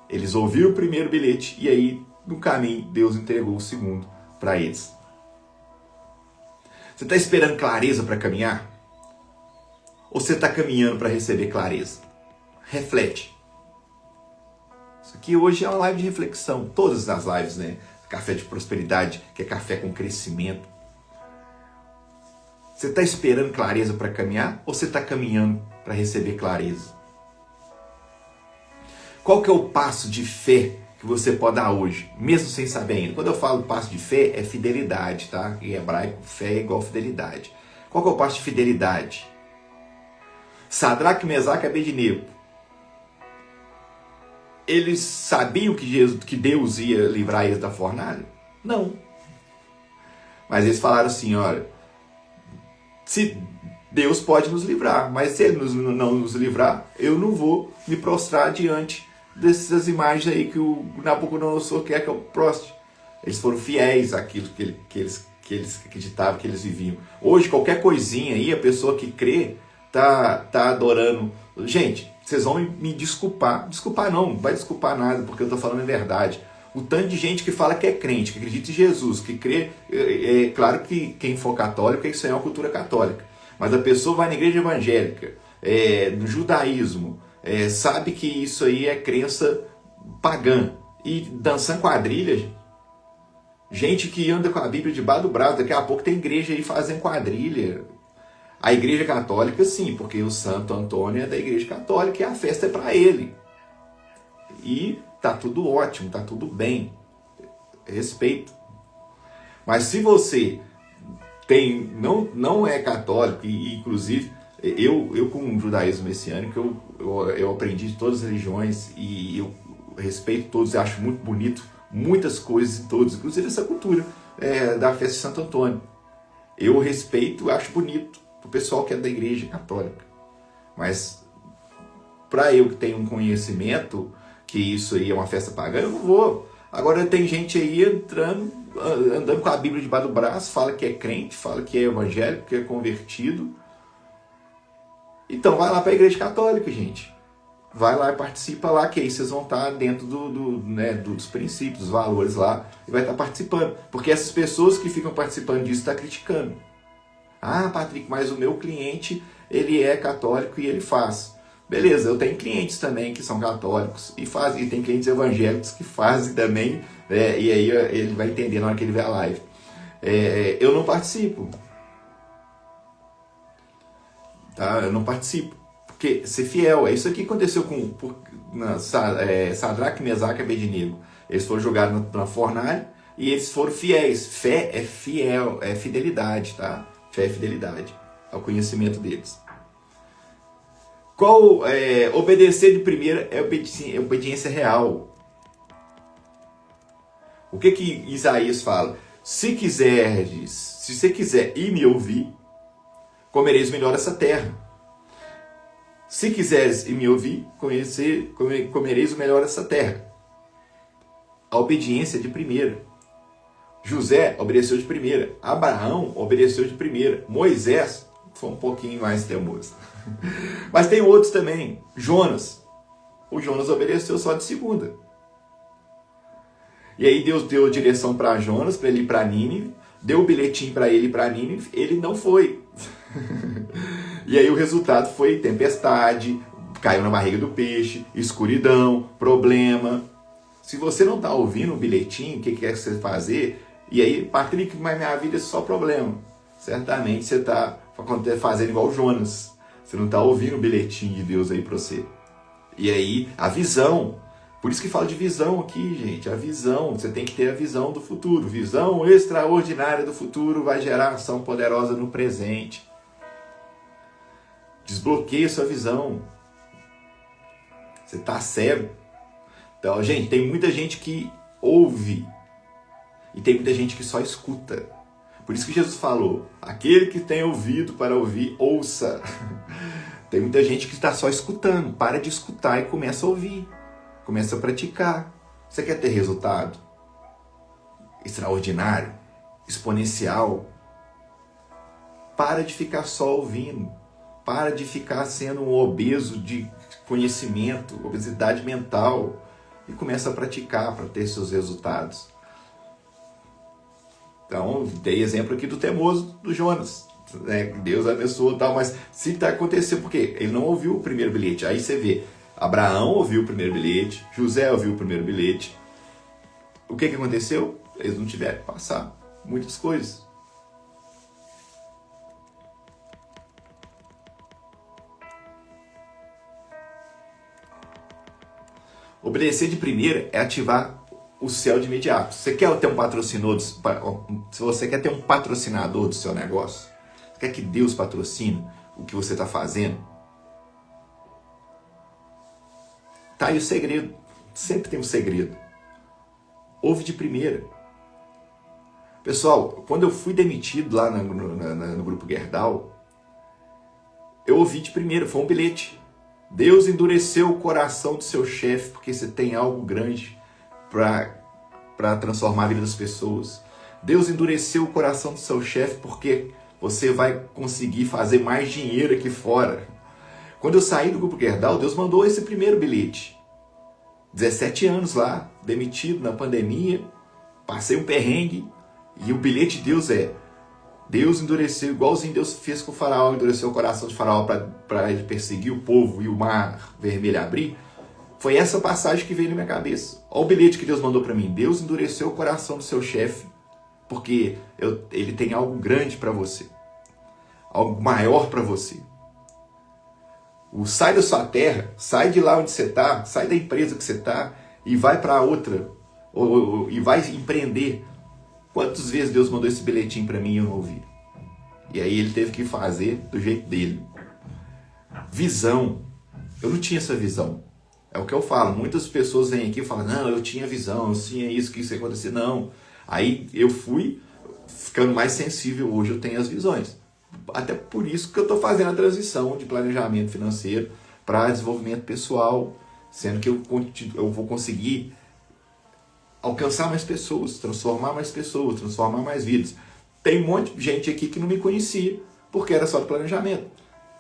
Eles ouviram o primeiro bilhete e aí, no caminho, Deus entregou o segundo para eles. Você está esperando clareza para caminhar? Ou você está caminhando para receber clareza? Reflete. Isso aqui hoje é uma live de reflexão. Todas as lives, né? Café de prosperidade, que é café com crescimento. Você está esperando clareza para caminhar ou você está caminhando para receber clareza? Qual que é o passo de fé que você pode dar hoje, mesmo sem saber ainda? Quando eu falo passo de fé, é fidelidade, tá? Em hebraico, fé é igual fidelidade. Qual que é o passo de fidelidade? Sadraque, Mesaque e Abednego, eles sabiam que Deus ia livrar eles da fornalha? Não. Mas eles falaram assim, olha, se Deus pode nos livrar, mas se Ele não nos livrar, eu não vou me prostrar diante dessas imagens aí que o Nabucodonosor quer que eu prostre. Eles foram fiéis àquilo que eles acreditavam, que eles viviam. Hoje, qualquer coisinha aí, a pessoa que crê, tá adorando. Gente, vocês vão me desculpar. Desculpar não vai desculpar nada, porque eu estou falando a verdade. O tanto de gente que fala que é crente, que acredita em Jesus, que crê, claro que quem for católico, isso aí é uma cultura católica. Mas a pessoa vai na igreja evangélica, no judaísmo, sabe que isso aí é crença pagã. E dançando quadrilha, gente que anda com a Bíblia debaixo do braço, daqui a pouco tem igreja aí fazendo quadrilha. A igreja católica sim, porque o Santo Antônio é da igreja católica e a festa é para ele. E tá tudo ótimo, tá tudo bem. Respeito. Mas se você não é católico, e inclusive eu com o judaísmo messiânico, eu aprendi de todas as religiões e eu respeito todos, e acho muito bonito muitas coisas em todos, inclusive essa cultura da festa de Santo Antônio. Eu respeito, acho bonito o pessoal que é da igreja católica. Mas para eu que tenho um conhecimento que isso aí é uma festa pagã, eu não vou. Agora tem gente aí andando com a Bíblia debaixo do braço, fala que é crente, fala que é evangélico, que é convertido. Então vai lá para a igreja católica, gente. Vai lá e participa lá, que aí vocês vão estar dentro dos princípios, dos valores lá, e vai estar participando. Porque essas pessoas que ficam participando disso estão criticando. Ah, Patrick, mas o meu cliente, ele é católico e ele faz. Beleza, eu tenho clientes também que são católicos e fazem, e tem clientes evangélicos que fazem também, e aí ele vai entender na hora que ele vê a live. Eu não participo. Tá? Eu não participo. Porque ser fiel, é isso aqui que aconteceu com Sadraque, Mesaque e Abednego. Eles foram jogados na fornalha e eles foram fiéis. Fé é fiel, é fidelidade, tá? Fé é fidelidade ao conhecimento deles. Obedecer de primeira é obediência real. O que Isaías fala? Se você quiser e me ouvir, comereis melhor essa terra. Se quiseres e me ouvir, comereis o melhor essa terra. A obediência de primeira. José obedeceu de primeira. Abraão obedeceu de primeira. Moisés foi um pouquinho mais teimoso. Mas tem outros também. Jonas. O Jonas obedeceu só de segunda. E aí Deus deu direção para Jonas, para ele ir para Nínive. Deu o bilhetinho para ele ir para Nínive. Ele não foi. E aí o resultado foi tempestade, caiu na barriga do peixe, escuridão, problema. Se você não está ouvindo o bilhetinho, o que quer você fazer? E aí, Patrick, mas minha vida é só problema. Certamente você está fazendo igual o Jonas. Você não está ouvindo o bilhetinho de Deus aí para você. E aí, a visão. Por isso que falo de visão aqui, gente. A visão. Você tem que ter a visão do futuro. Visão extraordinária do futuro vai gerar ação poderosa no presente. Desbloqueia sua visão. Você está cego. Então, gente, tem muita gente que ouve. E tem muita gente que só escuta. Por isso que Jesus falou, aquele que tem ouvido para ouvir, ouça. Tem muita gente que está só escutando. Para de escutar e começa a ouvir. Começa a praticar. Você quer ter resultado extraordinário, exponencial? Para de ficar só ouvindo. Para de ficar sendo um obeso de conhecimento, obesidade mental. E começa a praticar para ter seus resultados. Então, dei exemplo aqui do teimoso do Jonas. Deus abençoou e tal, mas se está acontecendo, por quê? Ele não ouviu o primeiro bilhete. Aí você vê, Abraão ouviu o primeiro bilhete, José ouviu o primeiro bilhete. O que aconteceu? Eles não tiveram que passar muitas coisas. Obedecer de primeira é ativar o céu de imediato. Você quer ter um patrocinador, se você quer ter um patrocinador do seu negócio, você quer que Deus patrocine o que você está fazendo? Tá aí o segredo. Sempre tem um segredo. Ouve de primeira. Pessoal, quando eu fui demitido lá no Grupo Gerdau, eu ouvi de primeira, foi um bilhete. Deus endureceu o coração do seu chefe porque você tem algo grande para transformar a vida das pessoas. Deus endureceu o coração do seu chefe porque você vai conseguir fazer mais dinheiro aqui fora. Quando eu saí do Grupo Gerdau, Deus mandou esse primeiro bilhete. 17 anos lá, demitido na pandemia, passei um perrengue, e o bilhete de Deus é: Deus endureceu, igualzinho Deus fez com o faraó, endureceu o coração de faraó para ele perseguir o povo e o mar vermelho abrir. Foi essa passagem que veio na minha cabeça. Olha o bilhete que Deus mandou para mim. Deus endureceu o coração do seu chefe, porque ele tem algo grande para você. Algo maior para você. Sai da sua terra, sai de lá onde você está, sai da empresa que você está e vai para outra, e vai empreender. Quantas vezes Deus mandou esse bilhetinho para mim e eu não ouvi? E aí ele teve que fazer do jeito dele. Visão. Eu não tinha essa visão. É o que eu falo. Muitas pessoas vêm aqui e falam, não, eu tinha visão, eu tinha isso, que isso ia acontecer. Não. Aí eu fui ficando mais sensível. Hoje eu tenho as visões. Até por isso que eu estou fazendo a transição de planejamento financeiro para desenvolvimento pessoal, sendo que eu vou conseguir alcançar mais pessoas, transformar mais vidas. Tem um monte de gente aqui que não me conhecia, porque era só do planejamento.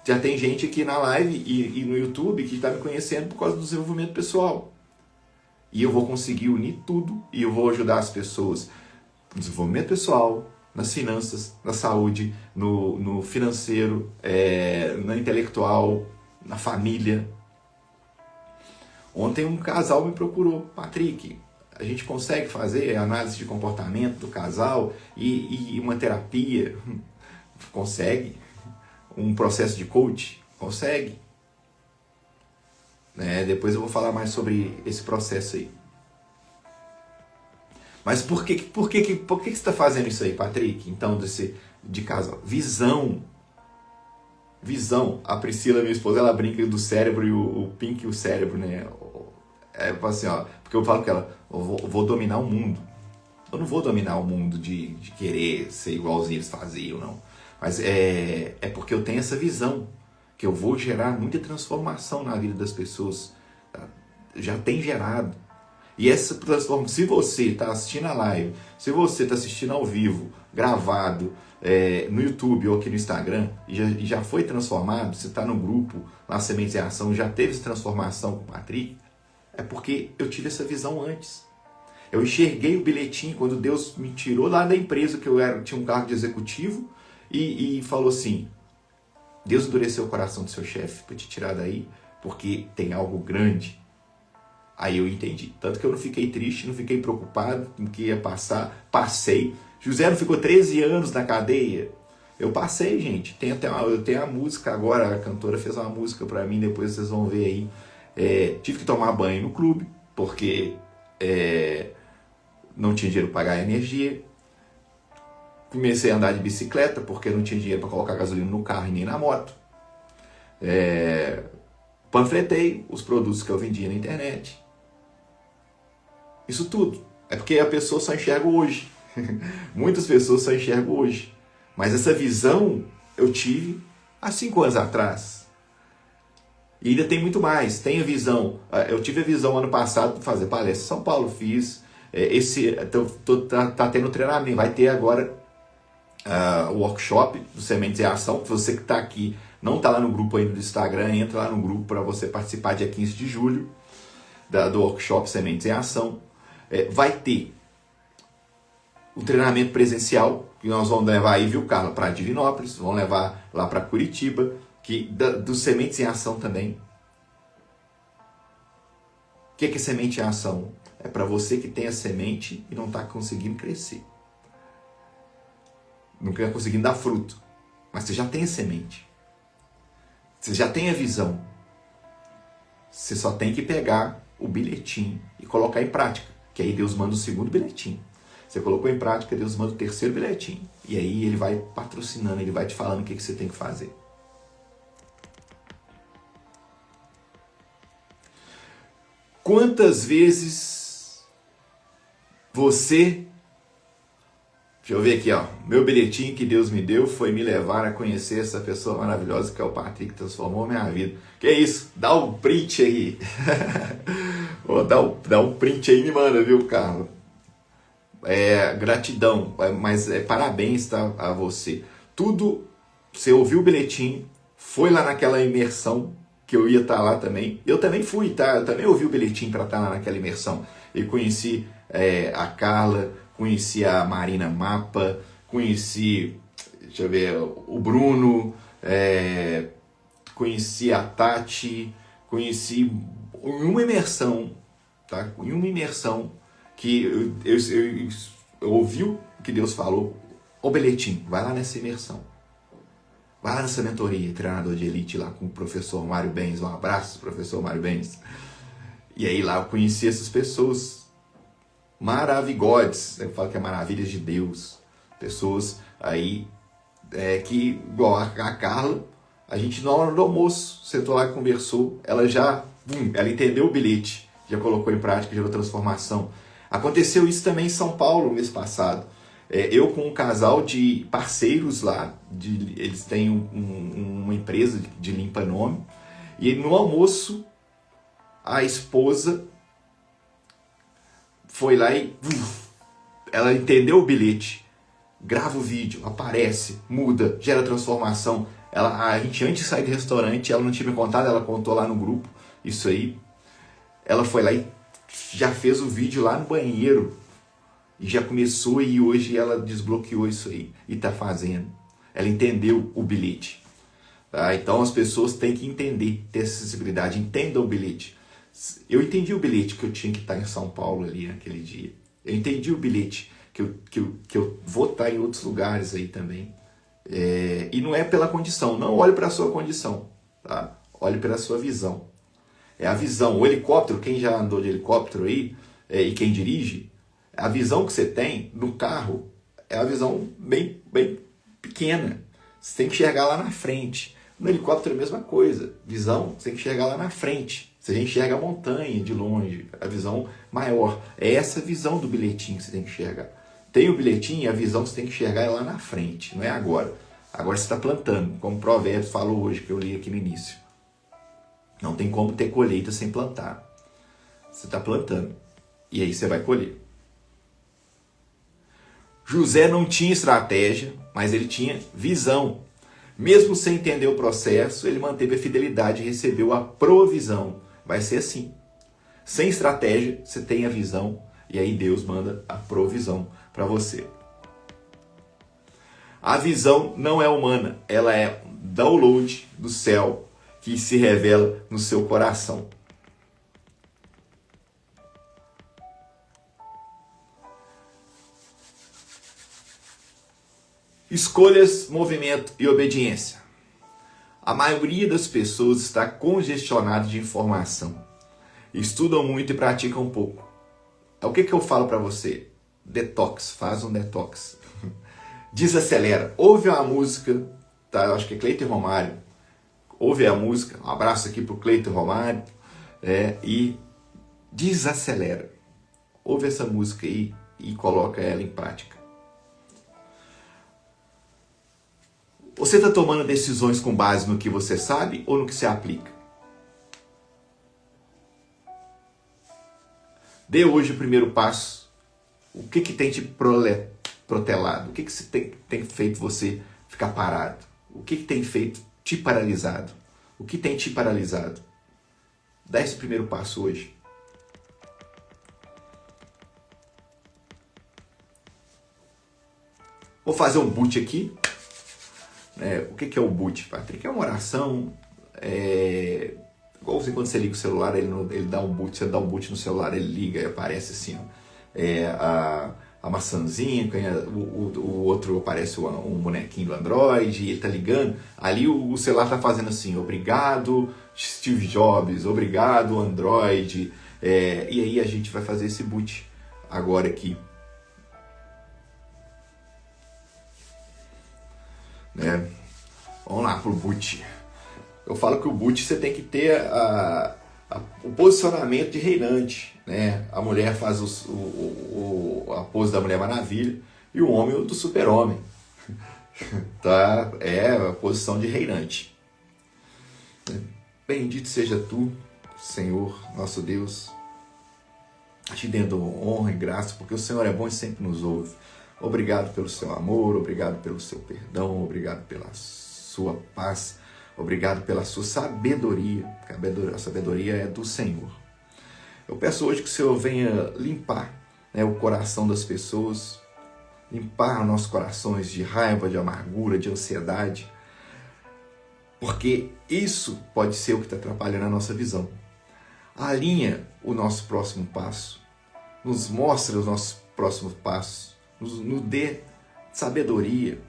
Já tem gente aqui na live e no YouTube que está me conhecendo por causa do desenvolvimento pessoal. E eu vou conseguir unir tudo e eu vou ajudar as pessoas no desenvolvimento pessoal, nas finanças, na saúde, no financeiro, na intelectual, na família. Ontem um casal me procurou, Patrick, a gente consegue fazer análise de comportamento do casal e uma terapia? Consegue. Um processo de coach? Consegue. Depois eu vou falar mais sobre esse processo aí. Mas por que você está fazendo isso aí, Patrick? Então, de casal. Visão. A Priscila, minha esposa, ela brinca do cérebro e o Pink e o cérebro, né? Assim, ó, porque eu falo com ela, eu vou dominar o mundo. Eu não vou dominar o mundo de querer ser igualzinho eles faziam, não. Mas é porque eu tenho essa visão, que eu vou gerar muita transformação na vida das pessoas. Já tem gerado. E essa transformação, se você está assistindo a live, se você está assistindo ao vivo, gravado, no YouTube ou aqui no Instagram, e já foi transformado, você está no grupo, na Sementes em Ação, já teve essa transformação com o Patrick, é porque eu tive essa visão antes. Eu enxerguei o bilhetinho quando Deus me tirou lá da empresa, que eu tinha um cargo de executivo, e falou assim, Deus endureceu o coração do seu chefe para te tirar daí, porque tem algo grande. Aí eu entendi. Tanto que eu não fiquei triste, não fiquei preocupado com o que ia passar. Passei. José não ficou 13 anos na cadeia. Eu passei, gente. Eu tenho a música agora, a cantora fez uma música para mim, depois vocês vão ver aí. Tive que tomar banho no clube, porque não tinha dinheiro para pagar a energia. Comecei a andar de bicicleta, porque não tinha dinheiro para colocar gasolina no carro e nem na moto. Panfletei os produtos que eu vendia na internet. Isso tudo. É porque a pessoa só enxerga hoje. Muitas pessoas só enxergam hoje. Mas essa visão eu tive há 5 anos atrás. E ainda tem muito mais. Tenho visão. Eu tive a visão ano passado de fazer palestra em São Paulo. Fiz. Tá tendo treinamento. Vai ter agora o workshop do Sementes em Ação. Você que está aqui, não está lá no grupo ainda do Instagram, entra lá no grupo para você participar dia 15 de julho do workshop Sementes em Ação. Vai ter o treinamento presencial, que nós vamos levar aí, viu, Carla, para Divinópolis, vamos levar lá para Curitiba, do Sementes em Ação também. O que é semente em ação? É para você que tem a semente e não está conseguindo crescer. Não está conseguindo dar fruto. Mas você já tem a semente. Você já tem a visão. Você só tem que pegar o bilhetinho e colocar em prática. Que aí Deus manda o segundo bilhetinho. Você colocou em prática, Deus manda o terceiro bilhetinho. E aí ele vai patrocinando, ele vai te falando o que você tem que fazer. Quantas vezes você... Deixa eu ver aqui, ó. Meu bilhetinho que Deus me deu foi me levar a conhecer essa pessoa maravilhosa que é o Patrick, que transformou a minha vida. Que é isso? Dá um print aí. Dá um print aí e me manda, viu, Carlos? Gratidão, mas parabéns, tá, a você. Tudo, você ouviu o bilhetinho, foi lá naquela imersão, que eu ia estar lá também. Eu também fui, tá? Eu também ouvi o bilhetinho para estar lá naquela imersão. E conheci a Carla, conheci a Marina Mapa, conheci deixa eu ver, o Bruno, conheci a Tati, conheci em uma imersão, tá? Em uma imersão que eu ouvi o que Deus falou. Ô Beletim, vai lá nessa imersão. Vai lá nessa mentoria, treinador de elite lá com o professor Mário Benz. Um abraço, professor Mário Benz. E aí lá eu conheci essas pessoas maravilhosas. Eu falo que é maravilhas de Deus. Pessoas aí que, igual a Carla, a gente na hora do almoço sentou lá e conversou. Ela já, ela entendeu o bilhete, já colocou em prática, gerou transformação. Aconteceu isso também em São Paulo, mês passado. Eu com um casal de parceiros lá, eles têm uma empresa de limpa-nome, e no almoço a esposa foi lá e ela entendeu o bilhete, grava o vídeo, aparece, muda, gera transformação. A gente antes de sair do restaurante, ela não tinha me contado, ela contou lá no grupo, isso aí. Ela foi lá e já fez o vídeo lá no banheiro. E já começou e hoje ela desbloqueou isso aí e está fazendo. Ela entendeu o bilhete. Tá? Então as pessoas têm que entender, ter essa sensibilidade. Entendam o bilhete. Eu entendi o bilhete que eu tinha que estar em São Paulo ali naquele dia. Eu entendi o bilhete que eu vou estar em outros lugares aí também. E não é pela condição. Não olhe para a sua condição. Tá? Olhe pela sua visão. É a visão. O helicóptero, quem já andou de helicóptero aí e quem dirige, a visão que você tem no carro é a visão bem pequena. Você tem que enxergar lá na frente. No helicóptero é a mesma coisa. Visão, você tem que enxergar lá na frente. Você enxerga a montanha de longe, a visão maior. É essa visão do bilhetinho que você tem que enxergar. Tem o bilhetinho e a visão que você tem que enxergar é lá na frente, não é agora. Agora você está plantando, como o Provérbios falou hoje, que eu li aqui no início. Não tem como ter colheita sem plantar. Você está plantando. E aí você vai colher. José não tinha estratégia, mas ele tinha visão. Mesmo sem entender o processo, ele manteve a fidelidade e recebeu a provisão. Vai ser assim. Sem estratégia, você tem a visão e aí Deus manda a provisão para você. A visão não é humana, ela é download do céu que se revela no seu coração. Escolhas, movimento e obediência. A maioria das pessoas está congestionada de informação. Estudam muito e praticam pouco. O que eu falo para você? Detox, faz um detox. Desacelera. Ouve uma música, tá? Eu acho que é Cleiton Romário. Ouve a música. Um abraço aqui pro Cleiton Romário. E desacelera. Ouve essa música aí e coloca ela em prática. Você está tomando decisões com base no que você sabe ou no que você aplica? Dê hoje o primeiro passo. O que tem te protelado? O que tem feito você ficar parado? O que tem feito te paralisado? O que tem te paralisado? Dá esse primeiro passo hoje. Vou fazer um boot aqui. O que é o boot, Patrick? É uma oração. Igual quando você liga o celular, ele dá um boot, você dá um boot no celular, ele liga e aparece assim, a maçãzinha, o outro aparece um bonequinho do Android, e ele tá ligando. Ali o celular tá fazendo assim: obrigado, Steve Jobs, obrigado, Android. E aí a gente vai fazer esse boot agora aqui. Vamos lá pro boot. Eu falo que o boot você tem que ter o posicionamento de reinante, né? A mulher faz a pose da Mulher Maravilha e o homem o do Super-Homem. Tá? É a posição de reinante. Bendito seja tu, Senhor, nosso Deus. Te dando honra e graça, porque o Senhor é bom e sempre nos ouve. Obrigado pelo seu amor, obrigado pelo seu perdão, obrigado pela sua paz, obrigado pela sua sabedoria, porque a sabedoria é do Senhor. Eu peço hoje que o Senhor venha limpar, o coração das pessoas, limpar nossos corações de raiva, de amargura, de ansiedade, porque isso pode ser o que está atrapalhando a nossa visão. Alinha o nosso próximo passo, nos mostra os nossos próximos passos, nos dê sabedoria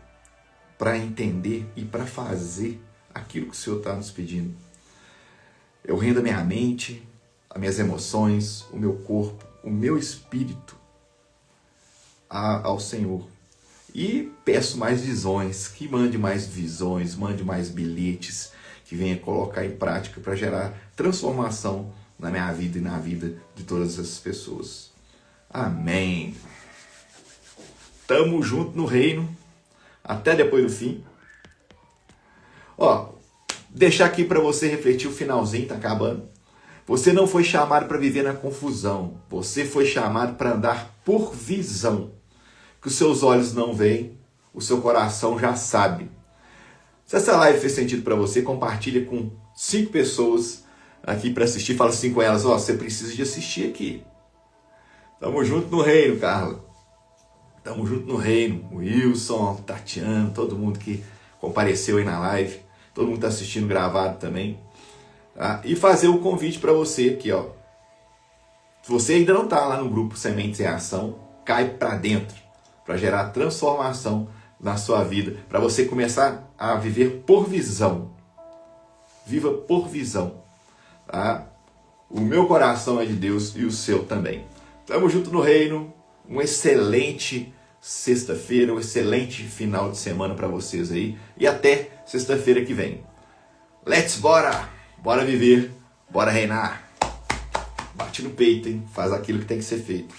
para entender e para fazer aquilo que o Senhor está nos pedindo. Eu rendo a minha mente, as minhas emoções, o meu corpo, o meu espírito ao Senhor. E peço mais visões, que mande mais visões, mande mais bilhetes, que venha colocar em prática para gerar transformação na minha vida e na vida de todas essas pessoas. Amém. Tamo junto no reino. Até depois do fim. Ó, deixar aqui para você refletir o finalzinho, tá acabando. Você não foi chamado para viver na confusão. Você foi chamado para andar por visão. Que os seus olhos não veem, o seu coração já sabe. Se essa live fez sentido para você, compartilha com 5 pessoas aqui para assistir. Fala assim com elas, ó, você precisa de assistir aqui. Tamo junto no reino, Carla. Tamo junto no reino. O Wilson, Tatiana, todo mundo que compareceu aí na live. Todo mundo tá assistindo gravado também. Tá? E fazer o convite para você aqui, ó. Se você ainda não tá lá no grupo Sementes em Ação, cai para dentro. Para gerar transformação na sua vida. Para você começar a viver por visão. Viva por visão. Tá? O meu coração é de Deus e o seu também. Tamo junto no reino. Uma excelente sexta-feira, um excelente final de semana para vocês aí. E até sexta-feira que vem. Let's bora! Bora viver, bora reinar. Bate no peito, hein? Faz aquilo que tem que ser feito.